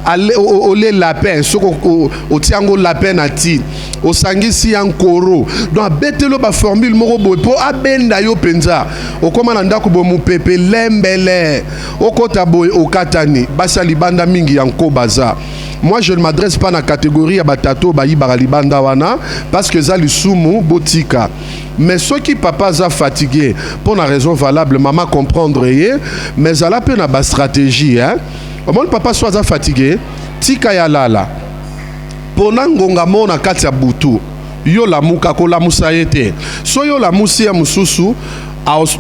au les lapins soko o tiango lapin ati o sangisi ankoro donc betelo ba formule moko bo po abenda yo penza o koma ndako bo mupepe lembele o kota boy o katani basa libanda mingi yanko baza. Moi je ne m'adresse pas à la catégorie à batato baïbara libanda wana parce que ça sumu botika. Mais ceux qui papa a fatigué pour une raison valable maman comprendre mais ça la peine à ba stratégie Comment le papa soit fatigué tika ya lala pona ngonga mona kati ya butu yo la muka ko la musayete so yo la musi ya mususu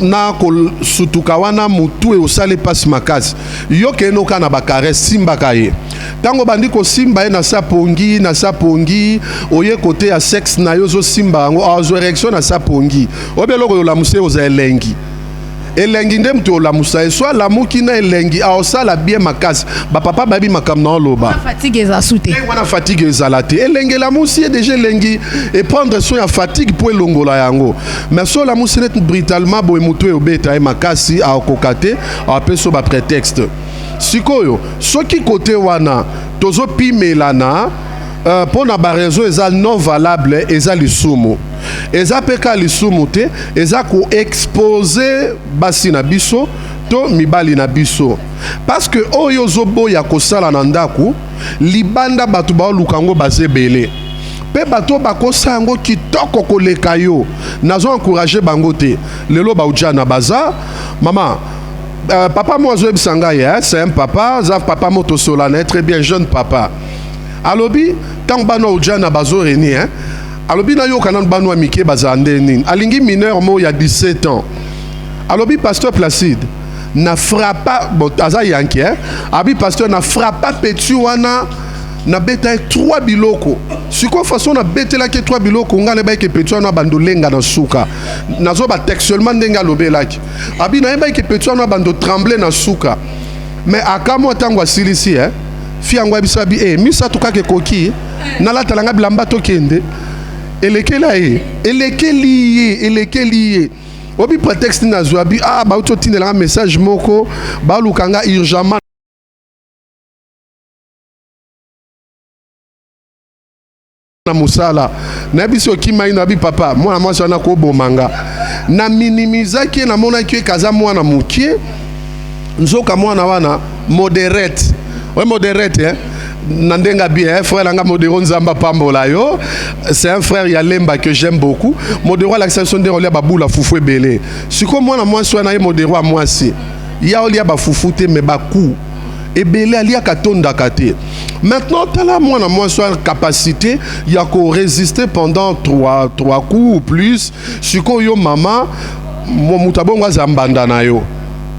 na ko sutuka wana mutu e osale passe makasi yo ke no kana bakare simba kaye tango bandi ko simba na sapongi oye côté ya sexe na yo zo simba ngo azo érection na sapongi obeloko yo la musi oza elengi elengi nde mtu la musa soit la mukina elengi aosala bien makasi ba papa babi makam na loba fatigue za sute wana fatigue za late elengi la musi déjà elengi et prendre soin ya fatigue pour longola yango mais so la musi net brutalement bo mutu e obeta e makasi a kokate a peso ba prétexte sikoyo soki côté wana tozo pimelana pour na ba raison eza non valable eza lisumu eza peka lisumu te eza ko exposer basi na biso to mibali na biso parce que oyo zobo ya kosala na ndaku libanda batu ba lukango bazebele pe bato bakosa yango kitoko koleka yo nazo encourager bango te lelo ba ujana baza mama papa moi zo ebisanga c'est un papa zaf papa moto solana très bien jeune papa alobi tant bano ujana bazo reni alobi na yo kanan bano mike bazande nini alingi mineur mo ya 17 ans alobi pasteur Placide na frappa bon aza yanki abi pasteur na frappa petu wana na beta 3 biloko siko façon na betela ke 3 biloko ngale ba ke petu wana bando lenga na suka nazo ba textuellement ndenga lobelaki abi na ba ke petu wana bando trembler na suka mais akamo tango asilisi fiangwa bisabi misa tukake koki nalatalanga bilamba tokende elekeli obi prétexte na zwabi ba utotinela message moko ba lukanga urgemment na musala na biso kimai na bi papa mwana mwasi na ko bomanga na minimizaki na mona ki kaza mwana mukie nzoka mwana wana moderate ouais moderate Nandenga bien, frère Langa Modero Nzamba Pambola yo. C'est un frère Yalemba que j'aime beaucoup. Modero l'accession de Rolia Baboula Foufou Belé. Si comme moi soit na Modero à moi si. Ya Olia ba Foufou te me bakou. Et Belé alia katonda kate. Maintenant tala moi soit capacité ya ko résister pendant 3 coups ou plus. Si ko yo mama mo mutabonga zambanda na yo.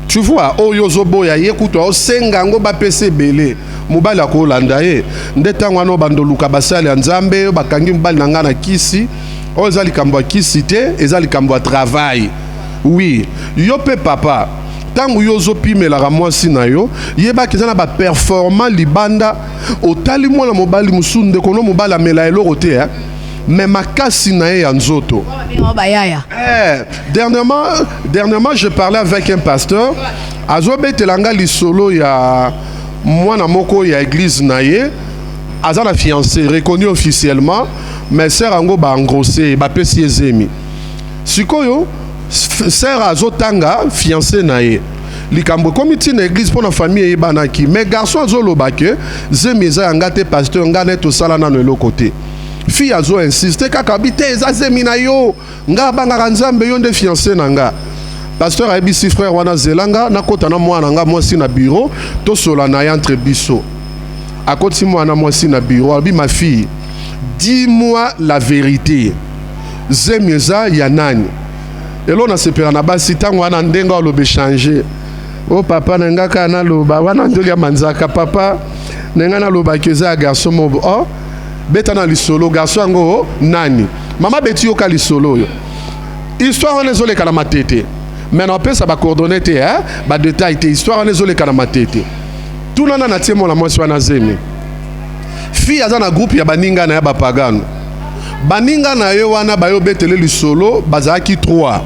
Tu vois, oyo zobo ya yekuto o sengango ba pese Belé. Mobali akolanda ye ndeta ngwana bandoluka basali ya nzambe bakangi mobali na ngana kisi o ezali kambo kisi te ezali kambo travail. Oui, yo pe papa tangu yo zo pimela mwasi na yo yeba kezana ba performant libanda otali mwana mobali musunde kono mobali amela eloko te mais makasi na ye ya nzoto. Dernièrement je parlais avec un pasteur azobetelanga lisolo ya mwana moko ya église naye aza na fiancé reconnu officiellement mais sœur ango ba engrossé ba pesi ezemi sikoyo sœur azotanga fiancé naye likambo comité na église pour na famille ebanaki mais garçon azoloba ke zemi za ngate pasteur ngane to sala na le côté fille azo insister kaka bité za zemi na yo nga banga nzambe yo nde fiancé nanga. Pasteur a dit frère wana zelanga na kota na mwana nga mwasi na bureau to sola na entre biso à côté mwana mwasi na bureau abi ma fille dis-moi la vérité zemieza ya nani elo na sepera na basi tango wana ndenga lobe changer oh papa nenga kana loba wana ndoga manzaka papa nenga na loba keza garçon mo oh beta na lisolo garçon ngo nani mama beti yoka lisolo yo histoire on ezole kana matete. Maintenant, ça va coordonner ba détail te histoire on ezole kana matete. Tout nana na tiemo la mwasi wana zemi. Fille aza na groupe ya baninga na ya bapagano. Baninga na yo wana bayo betele lisolo bazaki 3.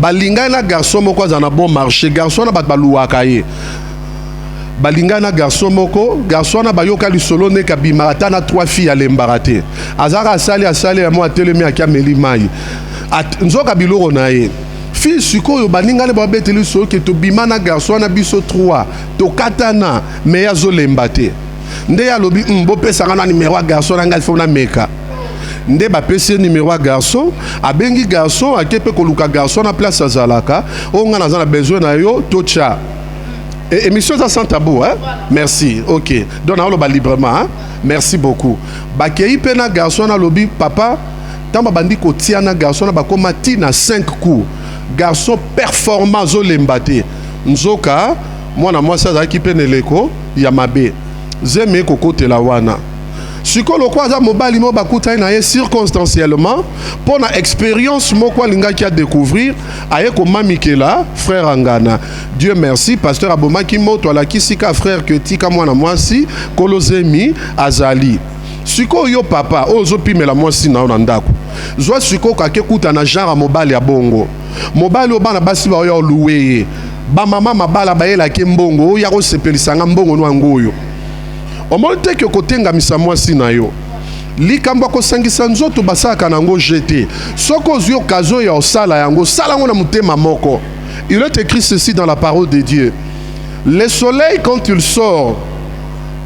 Balinga na garçon moko aza na bon marché, garçon na bat baluaka ye. Balinga na garçon moko, garçon na bayoka lisolo ne kabimata na 3 filles à l'embarate. Azara asali ya mo atelemi akameli mai. Nzoka biloro na ye. Fille sikoyo baninga le babeteli so ke to bimana garçon na biso 3 to katana me ya zo lembate nde ya lobi mbo pesa ngana numéro garçon nga fo na meka nde ba pesa numéro garçon abengi garçon akepe ko luka garçon na place azalaka o ngana za na besoin na yo tocha émission ça sans tabou hein merci OK donc na lo ba librement hein? Merci beaucoup ba kei pena garçon na lobi papa tamba bandi ko tiana garçon na ba komati na 5 coups garçon performant zo lembate nzoka mwana mwasi azalaki pene leko ya mabe zeme kokote la wana sikolo kwa za mobali mo bakutai na ye circonstanciellement pour na expérience moko alingaki a découvrir aye ko mamikela frère angana Dieu merci pasteur abomaki moto alakisika frère que tika mwana mwasi kolozemi azali siko yo papa ozo pimela mwasi na ona ndako zwa siko kake kuta na genre mobali ya bongo mobali obana basi ba yo loué ba mama mabala ba yela ke mbongo ya ko sepelisanga mbongo no ngoyo omonte ke kotenga misa mwasi na yo likambo ko sangisa nzoto basaka nango jeté soko zyo kazo ya osala yango sala ngo na mutema moko. Il est écrit ceci dans la parole de Dieu: le soleil quand il sort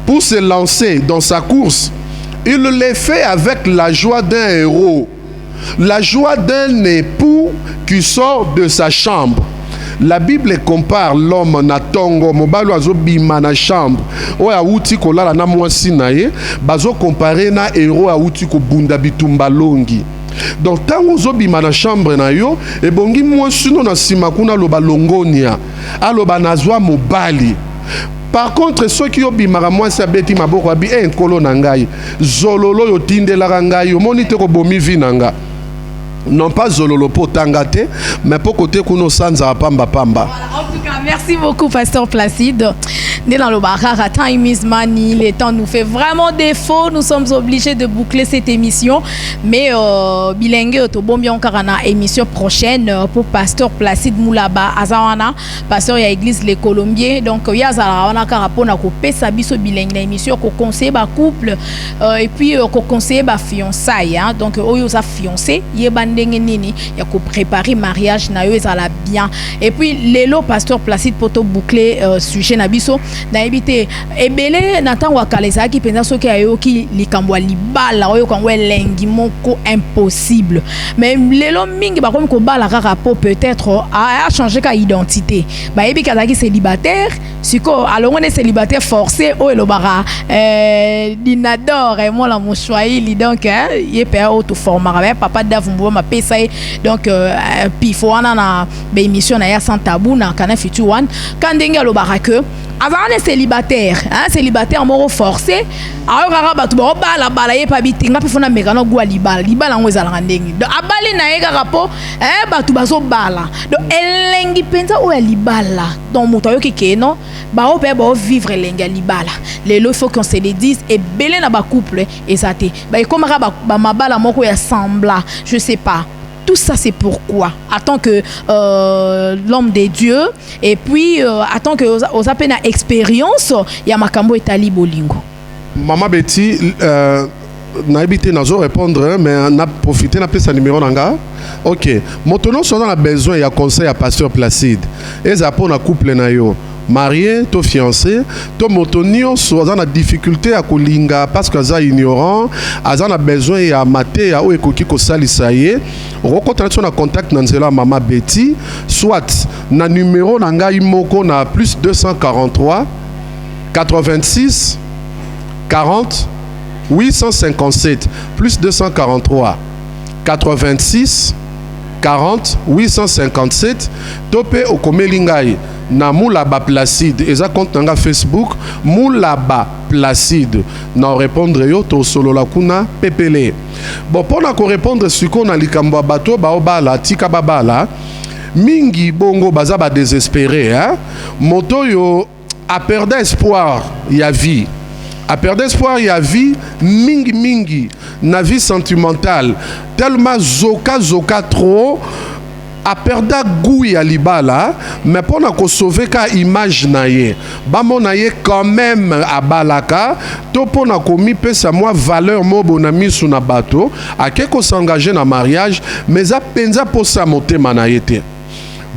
pour se lancer dans sa course, il le fait avec la joie d'un héros, la joie d'un époux qui sort de sa chambre. La Bible compare l'homme na tongo mobalo azo bima na chambre o ya uti ko lala na mwasi na ye bazo comparer na héros a uti ko bunda bitumba longi. Donc tango zo bima na chambre na yo e bongi mwasi no na sima kuna loba longonia aloba nazwa mobali. Par contre ceux qui obimara mwasi abeti maboko abi nkolo na ngai zololo yo tindelaka ngai yo moni te ko bomi vinanga. Non pas zololo pour tangate, mais pour côté kuno sanza pamba pamba. En tout cas, merci beaucoup, Pasteur Placide. Dans le barrage, time is money. Le temps nous fait vraiment défaut. Nous sommes obligés de boucler cette émission. Mais bilingue, au bon bien encore une émission prochaine pour Pasteur Placide Moulaba Azawana, Pasteur ya Église les Colombiens. Donc il y a Zarawana Karapona ko pesa biso bilingue na émission ko conseiller ba couple et puis ko conseiller ba fiançailles. Donc oyo za fiancé, yeba ndenge nini ya ko préparer mariage na yo ezala bien. Et puis lelo pasteur Placide poto boucler sujet na biso na ebité ebele na tango akalesa ki penza soki ayoki likambo libala oyo kangwe lengi moko impossible. Mais lelo mingi ba komi ko bala kaka po peut-être a changer ka identité. Ba yebi kazaki célibataire, siko alongo ne célibataire forcé o elobara dinador et moi la mon swahili donc yé père auto formera papa davumbo ma pesa donc pifo wana na be émission na ya sans tabou na kana futu one quand ndenge alobara que avant les célibataires célibataire moro forcé alors kaka batu ba bala ye pa bitinga pe fona mekano gwa libala ngo ezala ndenge donc abali na ye kaka po batu bazo bala donc elengi penza o ya libala donc moto yo keke non ba o pe ba vivre elengi libala lelo il faut qu'on se le dise et belé na ba couple ezate ba ekomaka ba mabala moko ya sembla je sais pas. Tout ça, c'est pourquoi. Attends que l'homme de Dieu, et puis attends que aux appels à expérience, il y a Makambo et Tali Bolingo. Maman Betty, n'a évité n'a répondre, mais n'a profité n'a pas sa numéro nanga. Ok. Maintenant, si on a besoin, il y a conseil à Pasteur Placide. Et ça pour un couple na yo. Marié, to fiancé, to motonio, soit en difficulté à kolinga parce que ça ignorant, a besoin ya maté ya ou ekoki ko salisaye. Rencontre na contact nanzela Mama Betty, soit na numéro nanga imoko na plus 243 86 40 857 plus 243 86 40 857 topé au komelingai na Moulaba Placide eza compte nanga Facebook Moulaba Placide na répondre yo to solo la kuna pepele bon pour na ko répondre suko na likambo bato ba obala tika babala mingi bongo baza ba désespéré moto yo a perdu espoir ya vie a perdu espoir ya vie mingi na vie sentimentale tellement zoka trop a perdu goût ya libala mais pour na ko sauver ka image na ye ba mona ye quand même a balaka to pour na ko mi pesa moi valeur mobo na misu na bato a ko s'engager na mariage mais a penza pour sa motema na yete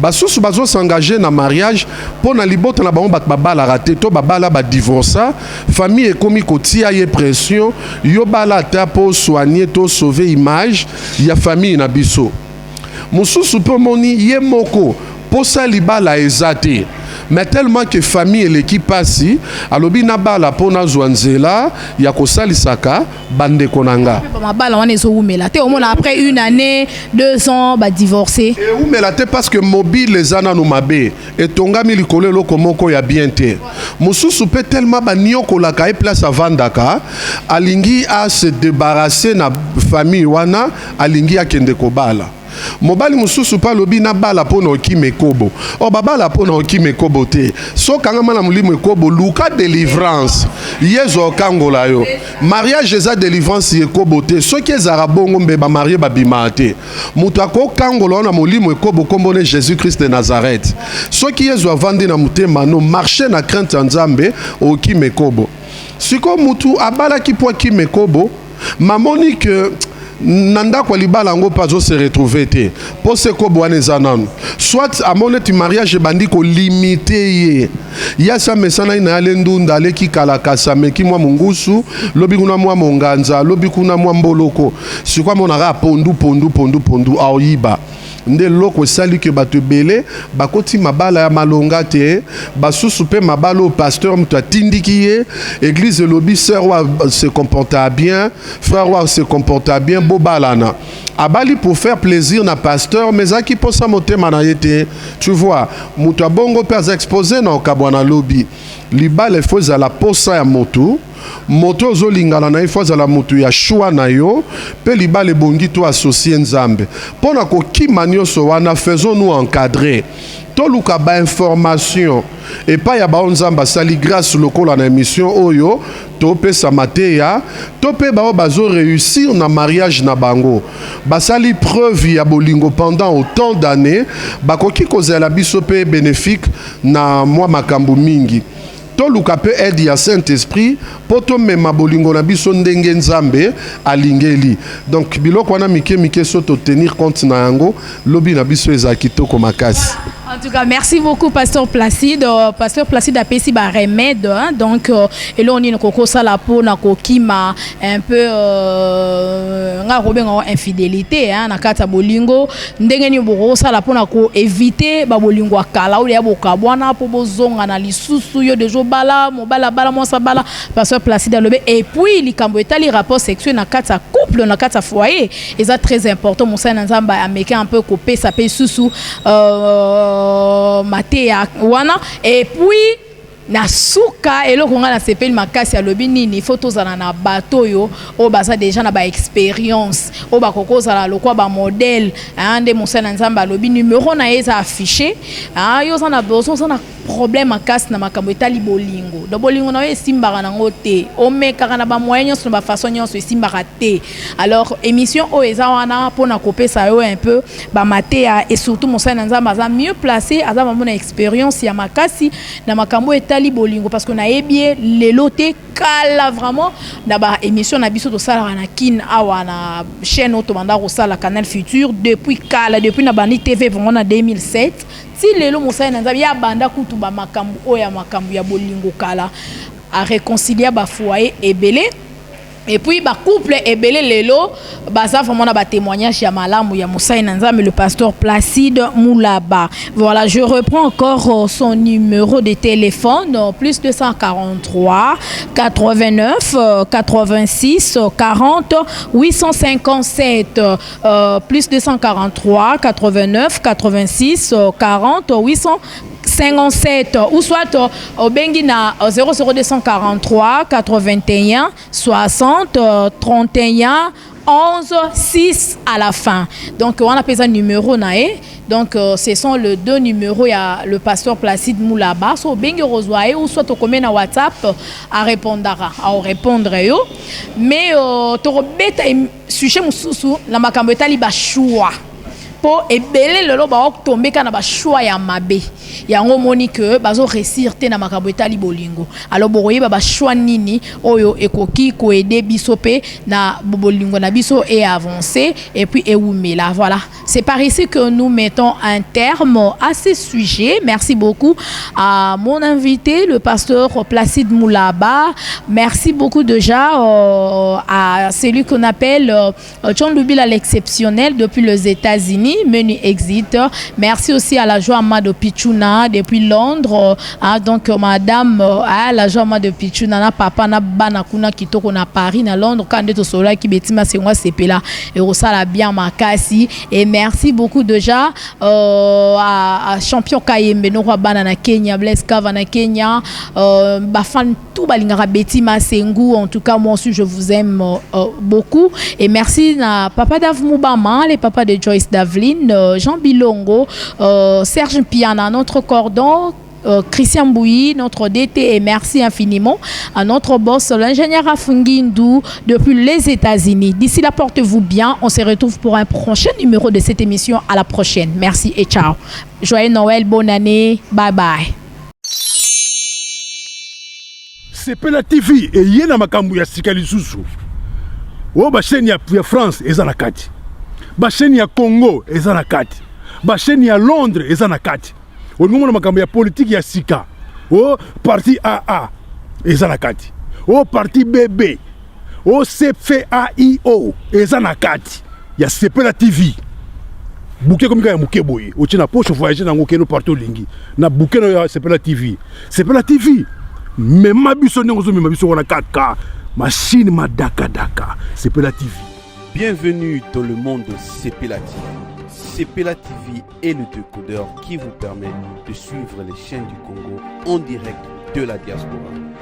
basusu bazo s'engager na mariage pour na libota na bango bat babala raté to babala ba divorça famille ekomi kotia ye pression yo bala ta pour soigner to sauver image ya famille na biso mususu pe moni ye moko posa libala ezate mais tellement que famille et l'équipe passent alobi na bala pona zwanzela ya kosalisaka bande konanga ba bala wana ezo umela te omona après une année 2 ans ba divorcé et umela te parce que mobile les ana no mabe et tongami likolo loko moko ya bien te mususu pe tellement ba nioko la ka place avandaka alingi a se débarrasser na famille wana alingi akende kobala mobali mususu pa lobi na bala pona okime kobo o babala pona okime kobo te so kanga mala mulimo kobo luka délivrance yezo kangola yo mariage eza délivrance ye kobo te so ki ezara bongo mbe ba marié ba bimate mutu ako kangola na mulimo kobo kombone Jésus Christ de Nazareth so ki yezo avandi na mutema no marcher na crainte nzambe okime kobo siko mutu abala ki po okime kobo mamoni que nanda kwa libala ngo pazo se retrouver te pour se ko bwana zananu soit à mon tu mariage bandi ko limiter ye ya sa mesana ina alendunda leki kala kasame ki mwa mungusu lobi kuna mwa monganza lobi kuna mwa mboloko sikwa mona ra pondu aoyiba nde loko sali que bato belé bakoti mabala ya malonga te basusu pe mabalo pasteur muta tindikiye église lobi sœur wa se comporta bien frère wa se comporta bien bobalana abali pour faire plaisir na pasteur mais aki posa motema na yete tu vois muta bongo pe exposé na okabwana lobi libale foza la posa ya moto moto zolingana na ifoza la moto ya choix na yo pe libale bongi to associé nzambe pona ko kimanioso wana faisons-nous encadrer toluka ba information et pas ya ba nzamba sali grâce lokola na émission oyo to pesa mateya to pe ba bazo réussir na mariage na bango basali preuve ya bolingo pendant autant d'années bakoki kozela biso pe bénéfique na moi makambo mingi toluka pe aide ya Saint-Esprit po tomema bolingo na biso ndenge Nzambe alingeli. Donc biloko wana mike so to tenir compte na yango lobi na biso eza kitoko makasi. En tout cas, merci beaucoup, Pasteur Placide. Pasteur Placide a payé un remède. Donc, et là, on a coco salapo, na kokima un peu infidélité. Na kata bolingo. Ndengeni boro salapo na ko éviter bolingo akala. Ou ya bokabwana po bozonga na lisusu yo dejo bala, mobala bala monsa bala. Pasteur Placide a levé. Et puis, li kambo etali rapport sexuel na kata couple, na kata foyer. Et ça très important. Mon sein nzamba américain un peu copé, ça paye sous Matéa wana et puis na suka eloko nga na sepeli makasi ya lobi nini photo zana na bato yo o baza déjà na ba expérience o ba kokoza la lokwa ba modèle ande mosana nzamba lobi numéro na eza affiché yo zana besoin zana problème makasi na makambo etali bolingo do bolingo na yo esimbaka nango te o mekaka na ba moyen nyonso na ba façon nyonso esimbaka te. Alors émission o eza wana pona kopesa yo un peu ba matéa et surtout mosana nzamba aza mieux placé aza mamona expérience ya makasi na makambo etali bolingo parce qu'on a bien les lotés kala vraiment na ba émission na biso to sala na kin awa na chaîne automanda ko sala Canal Futur depuis kala depuis na bani TV vraiment en 2007 si lelo mosala nzambe ya banda kutu ba makambu o ya makambu ya bolingo kala a réconcilier ba foyer ebele. Et puis ba couple ebele lelo baza vraiment na ba témoignage ya malamu ya Moussa Nzambe le pasteur Placide Moulaba. Voilà, je reprends encore son numéro de téléphone plus 243 89 86 40 857 plus 243 89 86 40 857 ou soit au bengi na 00243 81 60 31 11 6 à la fin. Donc on appelle ça numéro nae. Donc ce sont les deux numéros, il y a le pasteur Placide Moulaba so bengi rozwae ou soit au commun na WhatsApp à répondre yo. Mais to robeta sujet mususu la makambo etali ba choix. Po ebele lelo ba tomber kana ba choix ya mabe ya ngomoni que bazo réussir te na makambo etali bolingo. Alors boroye ba choix nini oyo ekoki ko aider biso pe na bolingo na biso et avancer et puis eumela. Voilà, c'est par ici que nous mettons un terme à ce sujet. Merci beaucoup à mon invité le pasteur Placide Moulaba. Merci beaucoup déjà à celui qu'on appelle John Lubila l'exceptionnel depuis les États-Unis. Menu exit. Merci aussi à la joie de Pichuna depuis Londres. Donc madame la joie de Pichuna na papa na bana kuna kitoko na Paris na Londres quand de sola qui betima c'est moi c'est là et osala bien makasi et merci beaucoup déjà à champion Kayembe no bana na Kenya Blaise Kava na Kenya ba fan tout balingara betima sengu en tout cas moi aussi je vous aime beaucoup et merci na papa Dave Moubama les papas de Joyce Davlin Jean Bilongo, Serge Piana, notre cordon, Christian Bouilly, notre DT, et merci infiniment à notre boss, l'ingénieur Afungindou, depuis les États-Unis. D'ici là, portez-vous bien. On se retrouve pour un prochain numéro de cette émission. À la prochaine. Merci et ciao. Joyeux Noël, bonne année. Bye bye. C'est Pela TV et yena makambu ya sikali susu. O ba chaîne ya France eza na kati. Ba chaîne ya Congo eza na kati. Ba chaîne ya Londres eza na kati. O ngomona makambo ya politique ya sika. O parti AA eza na kati. O parti BB. O CFAIO eza na kati. Ya Sepela TV. Bouquet comme ya muke boye. O tina poche voyager na ngokeno partout lingi. Na bouquet na Sepela TV. Sepela TV. Mais ma biso n'engozo ma biso wana 4K. Machine ma daka daka. Sepela TV. Bienvenue dans le monde de Sepela TV. Sepela TV est le décodeur qui vous permet de suivre les chaînes du Congo en direct de la diaspora.